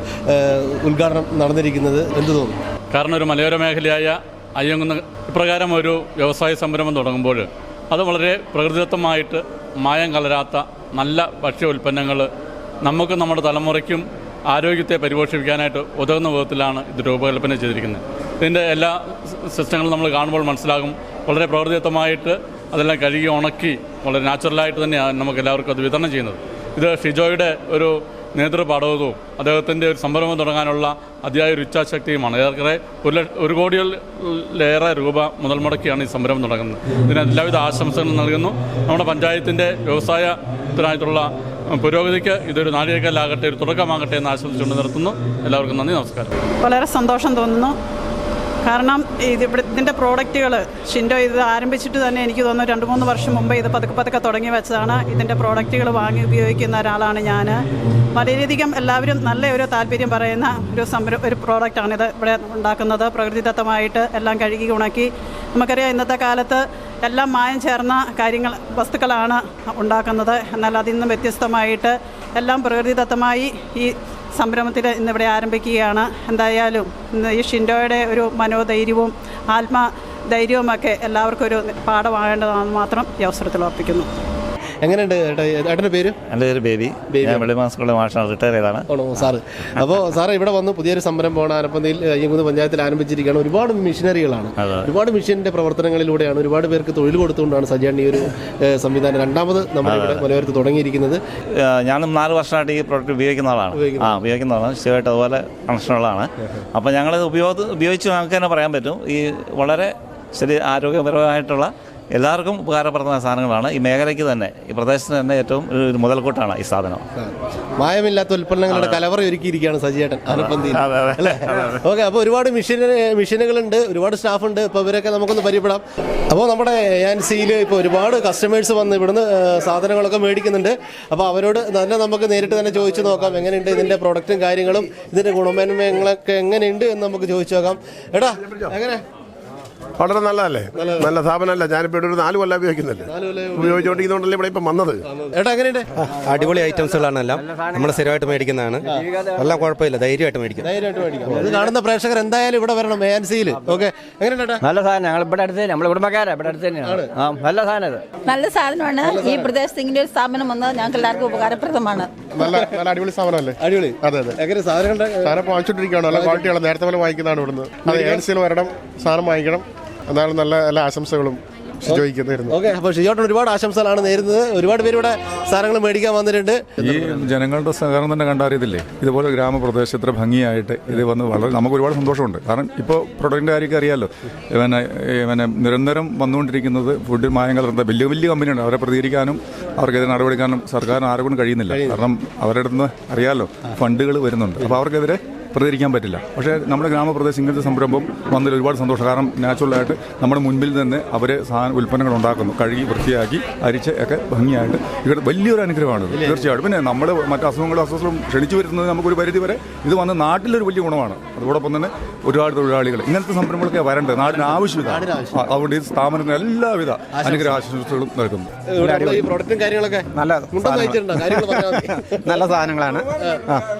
ഉദ്ഘാടനം നടന്നിരിക്കുന്നത്. എന്ത് തോന്നുന്നു? കാരണം ഒരു മലയോര മേഖലയായ അയ്യൻകുന്ന് ഇപ്രകാരം ഒരു വ്യവസായ സംരംഭം തുടങ്ങുമ്പോൾ അത് വളരെ പ്രകൃതിദത്തമായിട്ട് മായം കലരാത്ത നല്ല ഭക്ഷ്യ ഉൽപ്പന്നങ്ങൾ നമുക്ക് നമ്മുടെ തലമുറയ്ക്കും ആരോഗ്യത്തെ പരിപോഷിപ്പിക്കാനായിട്ട് ഉതകുന്ന വിധത്തിലാണ് ഇത് രൂപകൽപ്പന ചെയ്തിരിക്കുന്നത്. ഇതിൻ്റെ എല്ലാ സിസ്റ്റങ്ങളും നമ്മൾ കാണുമ്പോൾ മനസ്സിലാകും. വളരെ പ്രകൃതിദത്തമായിട്ട് അതെല്ലാം കഴുകി ഉണക്കി വളരെ നാച്ചുറലായിട്ട് തന്നെയാണ് നമുക്ക് എല്ലാവർക്കും അത് വിതരണം ചെയ്യുന്നത്. ഇത് ഷിജോയുടെ ഒരു നേതൃപാഠവും അദ്ദേഹത്തിൻ്റെ ഒരു സംരംഭം തുടങ്ങാനുള്ള അതിയായ ഒരു ഇച്ഛാശക്തിയുമാണ്. ഏറെ 1 കോടിയിലേറെ രൂപ മുതൽ മുടക്കിയാണ് ഈ സംരംഭം തുടങ്ങുന്നത്. ഇതിന് എല്ലാവിധ ആശംസകളും നൽകുന്നു. നമ്മുടെ പഞ്ചായത്തിൻ്റെ വ്യവസായത്തിനായിട്ടുള്ള പുരോഗതിക്ക് ഇതൊരു നാഴികക്കല്ലാകട്ടെ, ഒരു തുടക്കമാകട്ടെ എന്ന് ആശംസിച്ചുകൊണ്ട് നിർത്തുന്നു. എല്ലാവർക്കും നന്ദി, നമസ്കാരം. വളരെ സന്തോഷം തോന്നുന്നു. കാരണം ഇതിൻ്റെ പ്രോഡക്റ്റുകൾ ഷിൻഡോ ഇത് ആരംഭിച്ചിട്ട് തന്നെ എനിക്ക് തോന്നുന്നു 2-3 വർഷം മുമ്പ് ഇത് പതുക്കെ തുടങ്ങി വെച്ചതാണ്. ഇതിൻ്റെ പ്രോഡക്റ്റുകൾ വാങ്ങി ഉപയോഗിക്കുന്ന ഒരാളാണ് ഞാൻ. വളരെയധികം എല്ലാവരും നല്ല ഒരു താല്പര്യം പറയുന്ന ഒരു പ്രോഡക്റ്റാണിത് ഇവിടെ ഉണ്ടാക്കുന്നത്. പ്രകൃതിദത്തമായിട്ട് എല്ലാം കഴുകി ഉണക്കി. നമുക്കറിയാം ഇന്നത്തെ കാലത്ത് എല്ലാം മായം ചേർന്ന വസ്തുക്കളാണ് ഉണ്ടാക്കുന്നത്. എന്നാൽ അതിൽ നിന്നും വ്യത്യസ്തമായിട്ട് എല്ലാം പ്രകൃതിദത്തമായി ഈ സംരംഭത്തിൽ ഇന്നിവിടെ ആരംഭിക്കുകയാണ്. എന്തായാലും ഇന്ന് ഈ ഷിൻഡോയുടെ ഒരു മനോധൈര്യവും ആത്മധൈര്യവുമൊക്കെ എല്ലാവർക്കും ഒരു പാഠമാകേണ്ടതാണെന്ന് മാത്രം ഈ അവസരത്തിൽ ഓർപ്പിക്കുന്നു. എങ്ങനെയുണ്ട് ഏട്ടൻ്റെ പേര്? എൻ്റെ പേര് ബേബി. ഞാൻ വെള്ളിമാൻ സ്കൂളിലെ മാഷാണ്, റിട്ടയർ ചെയ്താണ്. ആണോ സാറ്? അപ്പോൾ സാറ് ഇവിടെ വന്ന് പുതിയൊരു സംരംഭമാണ് ആനപ്പന്തിയിൽ അയ്യങ്കുന്ന് പഞ്ചായത്തിൽ ആരംഭിച്ചിരിക്കുകയാണ്. ഒരുപാട് മെഷീനറികളാണ്, ഒരുപാട് മെഷീനിൻ്റെ പ്രവർത്തനങ്ങളിലൂടെയാണ് ഒരുപാട് പേർക്ക് തൊഴിൽ കൊടുത്തുകൊണ്ടാണ് സജാൻ ഈ ഒരു സംവിധാനം രണ്ടാമത് നമ്മുടെ ഇവിടെ മലയോരത്ത് തുടങ്ങിയിരിക്കുന്നത്. ഞാനും 4 വർഷമായിട്ട് ഈ പ്രോഡക്റ്റ് ഉപയോഗിക്കുന്ന ആളാണ്. ഉപയോഗിക്കുന്നതാണ്. സ്ഥിരമായിട്ട് അതുപോലെ കണക്ഷനുള്ളതാണ്. അപ്പോൾ ഞങ്ങളിത് ഉപയോഗിച്ച് നമുക്ക് തന്നെ പറയാൻ പറ്റും, ഈ വളരെ ശരി ആരോഗ്യപരമായിട്ടുള്ള എല്ലാവർക്കും ഉപകാരപ്രദമായ സാധനങ്ങളാണ്. ഈ മേഖലയ്ക്ക് തന്നെ, ഈ പ്രദേശത്തിന് തന്നെ ഏറ്റവും ഒരു മുതൽക്കൂട്ടാണ് ഈ സാധനം. മായമില്ലാത്ത ഉൽപ്പന്നങ്ങളുടെ കലവറ ഒരുക്കിയിരിക്കുകയാണ് സജിയേട്ടൻ ആനപ്പന്തിയിൽ, അല്ലേ? ഓക്കെ. അപ്പോൾ ഒരുപാട് മെഷീനുകളുണ്ട്, ഒരുപാട് സ്റ്റാഫുണ്ട്. ഇപ്പോൾ ഇവരൊക്കെ നമുക്കൊന്ന് പരിചയപ്പെടാം. അപ്പോൾ നമ്മുടെ ANCയിൽ ഇപ്പോൾ ഒരുപാട് കസ്റ്റമേഴ്സ് വന്ന് ഇവിടുന്ന് സാധനങ്ങളൊക്കെ മേടിക്കുന്നുണ്ട്. അപ്പോൾ അവരോട് തന്നെ നമുക്ക് നേരിട്ട് തന്നെ ചോദിച്ചു നോക്കാം, എങ്ങനെയുണ്ട് ഇതിൻ്റെ പ്രൊഡക്റ്റും കാര്യങ്ങളും, ഇതിൻ്റെ ഗുണമേന്മകളൊക്കെ എങ്ങനെയുണ്ട് എന്ന് നമുക്ക് ചോദിച്ചു നോക്കാം. എടാ, എങ്ങനെ? വളരെ നല്ലതല്ലേ, നല്ല സ്ഥാപനമല്ല. ഞാനിപ്പോൾ ഇവിടെ ഒരു 4 കൊല്ലം ഉപയോഗിക്കുന്നില്ല, ഉപയോഗിച്ചുകൊണ്ടിരിക്കുന്നതുകൊണ്ടല്ലേ ഇവിടെ ഇപ്പം വന്നത്. ഏട്ടാ എങ്ങനെയുണ്ട്? അടിപൊളി ഐറ്റംസുകളാണ് എല്ലാം. നമ്മൾ സ്ഥിരമായിട്ട് മേടിക്കുന്നതാണ്. എല്ലാം കുഴപ്പമില്ല, ധൈര്യമായിട്ട് മേടിക്കാം. ഇത് കാണുന്ന പ്രേക്ഷകർ എന്തായാലും ഇവിടെ വരണം ANCയിൽ. ഓക്കെ, എങ്ങനെയുണ്ട്? നല്ല സാധനം. ഞങ്ങൾ ഇവിടെ അടുത്ത് തന്നെ, നമ്മളെ കുടുംബക്കാരാണ്, ഇവിടെ അടുത്ത് തന്നെയാണ്. നല്ല സാധനം ഇത്. നല്ല സാധനമാണ്. ഈ പ്രദേശത്ത് ഇങ്ങനെ ഒരു സ്ഥാപനം വന്നത് ഞങ്ങൾക്ക് എല്ലാവർക്കും ഉപകാരപ്രദമാണ്. നല്ല അടിപൊളി സ്ഥാപനമല്ലേ? അടിപൊളി. അതെ അതെ. എങ്ങനെ സാധനങ്ങളുടെ സാധനം വാങ്ങിച്ചോണ്ടിരിക്കുകയാണ്. നല്ല ക്വാളിറ്റിയാണ്. നേരത്തെ പോലെ വാങ്ങിക്കുന്നതാണ് ഇവിടുന്ന്. അത് ANCയിൽ വരണം, സാധനം വാങ്ങിക്കണം. എന്നാലും നല്ല എല്ലാ ആശംസകളും ഷിജോയ്ക്ക്. ഓക്കെ. അപ്പോൾ ഷിജോട്ടൻ ഒരുപാട് ആശംസകളാണ് നേരുന്നത്. ഒരുപാട് പേര് ഇവിടെ സാധനങ്ങൾ മേടിക്കാൻ വന്നിട്ടുണ്ട്. ഈ ജനങ്ങളുടെ സഹകരണം തന്നെ കണ്ടറിയത്തില്ലേ, ഇതുപോലെ ഗ്രാമപ്രദേശത്ത് ഭംഗിയായിട്ട് ഇത് വന്ന് വളരെ നമുക്ക് ഒരുപാട് സന്തോഷമുണ്ട്. കാരണം ഇപ്പോൾ പ്രൊഡക്റ്റിൻ്റെ കാര്യമൊക്കെ അറിയാമല്ലോ, പിന്നെ നിരന്തരം വന്നുകൊണ്ടിരിക്കുന്നത് ഫുഡിൽ മായം കലർന്ന വലിയ വലിയ കമ്പനിയുണ്ട്. അവരെ പ്രതികരിക്കാനും അവർക്കെതിരെ നടപടിക്കാനും സർക്കാരിന് ആരെക്കൊണ്ടും കഴിയുന്നില്ല. കാരണം അവരുടെ അടുത്ത് അറിയാമല്ലോ ഫണ്ടുകൾ വരുന്നുണ്ട്. അപ്പോൾ അവർക്കെതിരെ പ്രതികരിക്കാൻ പറ്റില്ല. പക്ഷേ നമ്മുടെ ഗ്രാമപ്രദേശം ഇങ്ങനത്തെ സംരംഭം വന്നതിൽ ഒരുപാട് സന്തോഷം. കാരണം നാച്ചുറലായിട്ട് നമ്മുടെ മുൻപിൽ തന്നെ അവർ ഉൽപ്പന്നങ്ങൾ ഉണ്ടാക്കുന്നു, കഴുകി വൃത്തിയാക്കി അരിച്ച് ഒക്കെ ഭംഗിയായിട്ട്. ഇവിടെ വലിയൊരു അനുഗ്രഹമാണ് തീർച്ചയായിട്ടും. പിന്നെ നമ്മൾ മറ്റ് അസുഖങ്ങളും ക്ഷണിച്ചു വരുന്നത് നമുക്കൊരു പരിധി വരെ ഇത് വന്ന് നാട്ടിലൊരു വലിയ ഗുണമാണ്. അതോടൊപ്പം തന്നെ ഒരുപാട് തൊഴിലാളികൾ ഇങ്ങനത്തെ സംരംഭങ്ങളൊക്കെ വരേണ്ടത്, നാടിന് ആവശ്യമില്ല. അതുകൊണ്ട് ഈ സ്ഥാപനത്തിന് എല്ലാവിധ അനുഗ്രഹ ആശംസകളും നൽകുന്നു. നല്ല സാധനങ്ങളാണ്.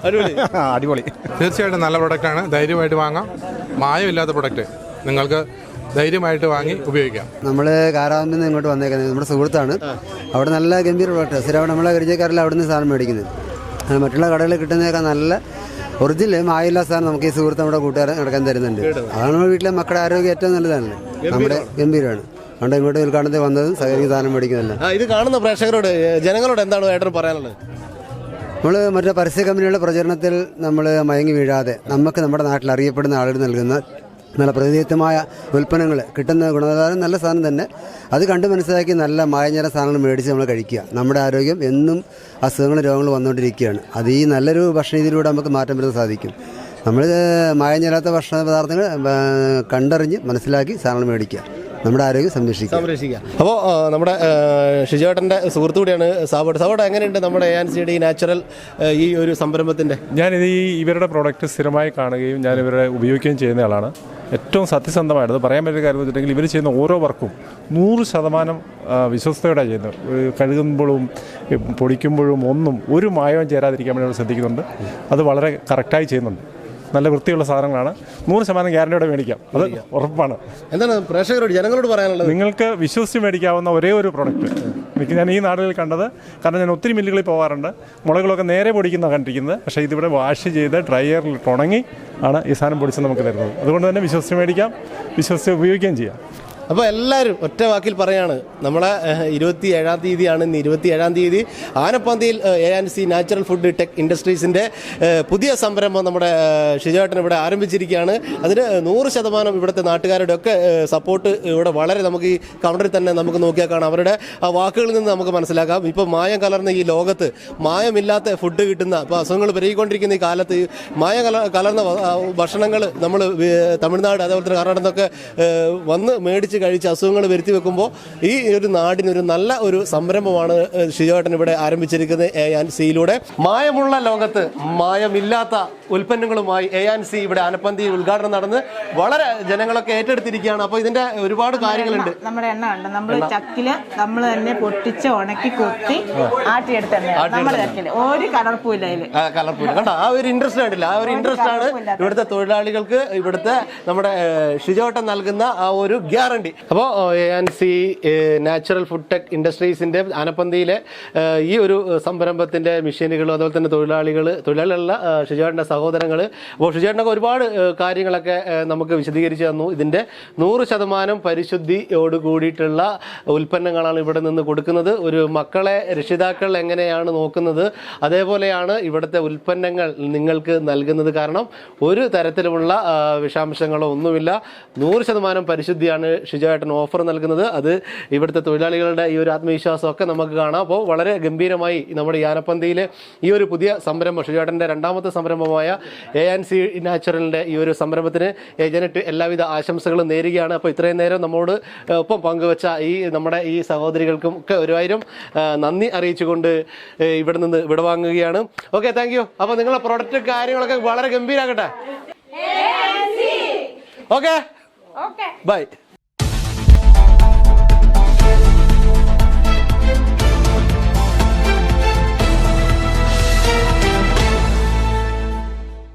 അടിപൊളി. തീർച്ചയായിട്ടും നല്ല പ്രൊഡക്റ്റാണ്. ധൈര്യമായിട്ട് വാങ്ങാം. മായമില്ലാത്ത പ്രൊഡക്റ്റ് നിങ്ങൾക്ക് ധൈര്യമായിട്ട് വാങ്ങി ഉപയോഗിക്കാം. നമ്മൾ കാരാവമ്പിൽ നിന്ന് ഇങ്ങോട്ട് വന്നേക്കുന്നത് നമ്മുടെ സുഹൃത്താണ്. അവിടെ നല്ല ഗംഭീര പ്രൊഡക്റ്റ്. സ്ഥിരം നമ്മളെ പരിചയക്കാരെല്ലാം അവിടെ നിന്ന് സാധനം മേടിക്കുന്നത്. മറ്റുള്ള കടകളിൽ കിട്ടുന്നതൊക്കെ നല്ല ഒറിജിനൽ മായമില്ലാത്ത സാധനം നമുക്ക് ഈ സുഹൃത്ത് നമ്മുടെ കൂട്ടുകാരൻ നടക്കാൻ തരുന്നുണ്ട്. അതാണ് നമ്മുടെ വീട്ടിലെ മക്കളുടെ ആരോഗ്യം ഏറ്റവും നല്ലതാണല്ലോ. നമ്മുടെ ഗംഭീരമാണ്. അതുകൊണ്ട് ഇങ്ങോട്ട് ഉദ്ഘാടനത്തിൽ വന്നതും സഹകരിക്കുന്ന സാധനം മേടിക്കുന്നില്ല. ഇത് കാണുന്ന പ്രേക്ഷകരോട്, ജനങ്ങളോട് എന്താണ് ഏട്ടൻ പറയാനുള്ളത്? നമ്മൾ മറ്റേ പരസ്യ കമ്പനികളുടെ പ്രചരണത്തിൽ നമ്മൾ മയങ്ങി വീഴാതെ നമുക്ക് നമ്മുടെ നാട്ടിൽ അറിയപ്പെടുന്ന ആളുകൾ നൽകുന്ന നല്ല പ്രതിനിധിത്വമായ ഉൽപ്പന്നങ്ങൾ കിട്ടുന്ന ഗുണനിലവാരം നല്ല സാധനം തന്നെ, അത് കണ്ട് മനസ്സിലാക്കി നല്ല മായഞ്ഞര സാധനങ്ങൾ മേടിച്ച് നമ്മൾ കഴിക്കുക. നമ്മുടെ ആരോഗ്യം എന്നും അസുഖങ്ങളും രോഗങ്ങളും വന്നുകൊണ്ടിരിക്കുകയാണ്. അത് ഈ നല്ലൊരു ഭക്ഷണ രീതിയിലൂടെ നമുക്ക് മാറ്റം വരുത്താൻ സാധിക്കും. നമ്മൾ മായഞ്ഞരാത്ത ഭക്ഷണ പദാർത്ഥങ്ങൾ കണ്ടറിഞ്ഞ് മനസ്സിലാക്കി സാധനങ്ങൾ മേടിക്കുക, നമ്മുടെ ആരോഗ്യം സംരക്ഷിക്കുക. അപ്പോൾ നമ്മുടെ ഷിജോട്ടൻ്റെ സുഹൃത്തു കൂടിയാണ് സാബോട്ട്. സാബോട്ട് എങ്ങനെയുണ്ട് നമ്മുടെ ANCയുടെ ഈ നാച്ചുറൽ ഈ ഒരു സംരംഭത്തിൻ്റെ? ഞാനിത് ഇവരുടെ പ്രോഡക്റ്റ് സ്ഥിരമായി കാണുകയും ഞാൻ ഇവരെ ഉപയോഗിക്കുകയും ചെയ്യുന്ന ആളാണ്. ഏറ്റവും സത്യസന്ധമായിട്ട് പറയാൻ പറ്റിയ കാര്യം എന്ന് വെച്ചിട്ടുണ്ടെങ്കിൽ ഇവർ ചെയ്യുന്ന ഓരോ വർക്കും 100% വിശ്വസ്തയോടെ ചെയ്യുന്നത്. കഴുകുമ്പോഴും പൊടിക്കുമ്പോഴും ഒരു മായവും ചേരാതിരിക്കാൻ വേണ്ടി ശ്രദ്ധിക്കുന്നുണ്ട്. അത് വളരെ കറക്റ്റായി ചെയ്യുന്നുണ്ട്. നല്ല വൃത്തിയുള്ള സാധനങ്ങളാണ്. 100% ഗ്യാരണ്ടിയോടെ മേടിക്കാം, അത് ഉറപ്പാണ്. എന്താണ് പ്രേക്ഷകരോട്, ജനങ്ങളോട് പറയാനുള്ളത്? നിങ്ങൾക്ക് വിശ്വസിച്ച് മേടിക്കാവുന്ന ഒരേ ഒരു പ്രൊഡക്റ്റ് എനിക്ക് ഞാൻ ഈ നാടുകളിൽ കണ്ടത്. കാരണം ഞാൻ ഒത്തിരി മില്ലുകളിൽ പോകാറുണ്ട്. മുളകളൊക്കെ നേരെ പൊടിക്കുന്ന കണ്ടിരിക്കുന്നത്. പക്ഷേ ഇതിവിടെ വാഷ് ചെയ്ത് ഡ്രയറിൽ ഉണങ്ങി ആണ് ഈ സാധനം പൊടിച്ച് നമുക്ക് തരുന്നത്. അതുകൊണ്ട് തന്നെ വിശ്വസിച്ച് മേടിക്കാം, വിശ്വസിച്ച് ഉപയോഗിക്കുകയും ചെയ്യാം. അപ്പോൾ എല്ലാവരും ഒറ്റ വാക്കിൽ പറയാണ്, നമ്മളെ 27-ാം തീയതിയാണ് ഇന്ന്. 27-ാം തീയതി ആനപ്പന്തിയിൽ ANC നാച്ചുറൽ ഫുഡ് ടെക് ഇൻഡസ്ട്രീസിൻ്റെ പുതിയ സംരംഭം നമ്മുടെ ഷിജോട്ടൻ ഇവിടെ ആരംഭിച്ചിരിക്കുകയാണ്. അതിന് 100% ഇവിടുത്തെ നാട്ടുകാരുടെ ഒക്കെ സപ്പോർട്ട് ഇവിടെ വളരെ നമുക്ക് ഈ കൗണ്ടറിൽ തന്നെ നമുക്ക് നോക്കിയാൽ കാണാം. അവരുടെ ആ വാക്കുകളിൽ നിന്ന് നമുക്ക് മനസ്സിലാക്കാം. ഇപ്പോൾ മായം കലർന്ന ഈ ലോകത്ത് മായമില്ലാത്ത ഫുഡ് കിട്ടുന്ന, ഇപ്പോൾ അസുഖങ്ങൾ പെരുകിക്കൊണ്ടിരിക്കുന്ന ഈ കാലത്ത് മായം കലർന്ന ഭക്ഷണങ്ങൾ നമ്മൾ തമിഴ്നാട് അതേപോലെ തന്നെ കർണാടകത്തിൽ നിന്നൊക്കെ വന്ന് മേടിച്ച് കഴിച്ച് അസുഖങ്ങൾ വരുത്തി വെക്കുമ്പോൾ ഈ ഒരു നാടിനൊരു നല്ല ഒരു സംരംഭമാണ് ഷിജോട്ടൻ ഇവിടെ ആരംഭിച്ചിരിക്കുന്നത് ANCയിലൂടെ. മായമുള്ള ലോകത്ത് മായമില്ലാത്ത ഉൽപ്പന്നങ്ങളുമായി ANC ഇവിടെ ആനപ്പന്തി ഉദ്ഘാടനം നടന്ന് വളരെ ജനങ്ങളൊക്കെ ഏറ്റെടുത്തിരിക്കുകയാണ്. അപ്പോൾ ഇതിന്റെ ഒരുപാട് കാര്യങ്ങളുണ്ട്. നമ്മുടെ എണ്ണ ഉണ്ട്, നമ്മൾ ചക്കില് നമ്മൾ തന്നെ പൊട്ടിച്ച് ഉണക്കി കൊത്തി ആട്ടിയെടുത്ത എണ്ണ നമ്മുടെ ചക്കില് ഒരു കലർപ്പുമില്ല. കലർപ്പുമില്ല കണ്ട ആ ഒരു ഇൻട്രസ്റ്റ് ആയിട്ടില്ല. ആ ഒരു ഇൻട്രസ്റ്റ് ആണ് ഇവിടുത്തെ തൊഴിലാളികൾക്ക് ഇവിടുത്തെ നമ്മുടെ ഷിജോട്ടൻ നൽകുന്ന ആ ഒരു ഗ്യാരണ്ടി. അപ്പോൾ ANC നാച്ചുറൽ ഫുഡ് ടെക് ഇൻഡസ്ട്രീസിന്റെ ആനപ്പന്തിയിലെ ഈ ഒരു സംരംഭത്തിന്റെ മെഷീനുകളും അതുപോലെ തന്നെ തൊഴിലാളികളുള്ള ഷിജോട്ടന്റെ സഹോദരങ്ങൾ. അപ്പോൾ ഷിജോട്ടനൊക്കെ ഒരുപാട് കാര്യങ്ങളൊക്കെ നമുക്ക് വിശദീകരിച്ചു തന്നു. ഇതിന്റെ 100% പരിശുദ്ധിയോട് കൂടിയിട്ടുള്ള ഉൽപ്പന്നങ്ങളാണ് ഇവിടെ നിന്ന് കൊടുക്കുന്നത്. ഒരു മക്കളെ രക്ഷിതാക്കൾ എങ്ങനെയാണ് നോക്കുന്നത് അതേപോലെയാണ് ഇവിടുത്തെ ഉൽപ്പന്നങ്ങൾ നിങ്ങൾക്ക് നൽകുന്നത്. കാരണം ഒരു തരത്തിലുമുള്ള വിഷാംശങ്ങളോ ഒന്നുമില്ല. 100% പരിശുദ്ധിയാണ് ഷിജോട്ടൻ ഓഫർ നൽകുന്നത്. അത് ഇവിടുത്തെ തൊഴിലാളികളുടെ ഈ ഒരു ആത്മവിശ്വാസമൊക്കെ നമുക്ക് കാണാം. അപ്പോൾ വളരെ ഗംഭീരമായി നമ്മുടെ ഈ ആനപ്പന്തിയിൽ ഈ ഒരു പുതിയ സംരംഭം ഷിജോട്ടൻ്റെ 2ാമത്തെ സംരംഭമായ ANC നാച്ചുറലിൻ്റെ ഈ ഒരു സംരംഭത്തിന് ഏജന്റ് എല്ലാവിധ ആശംസകളും നേരുകയാണ്. അപ്പോൾ ഇത്രയും നേരം നമ്മോട് ഒപ്പം പങ്കുവച്ച നമ്മുടെ ഈ സഹോദരികൾക്കും ഒക്കെ 1000 നന്ദി അറിയിച്ചുകൊണ്ട് ഇവിടെ നിന്ന് വിടവാങ്ങുകയാണ്. Okay, thank you. അപ്പോൾ നിങ്ങളുടെ പ്രൊഡക്റ്റ് കാര്യങ്ങളൊക്കെ വളരെ ഗംഭീരാകട്ടെ. Okay, by.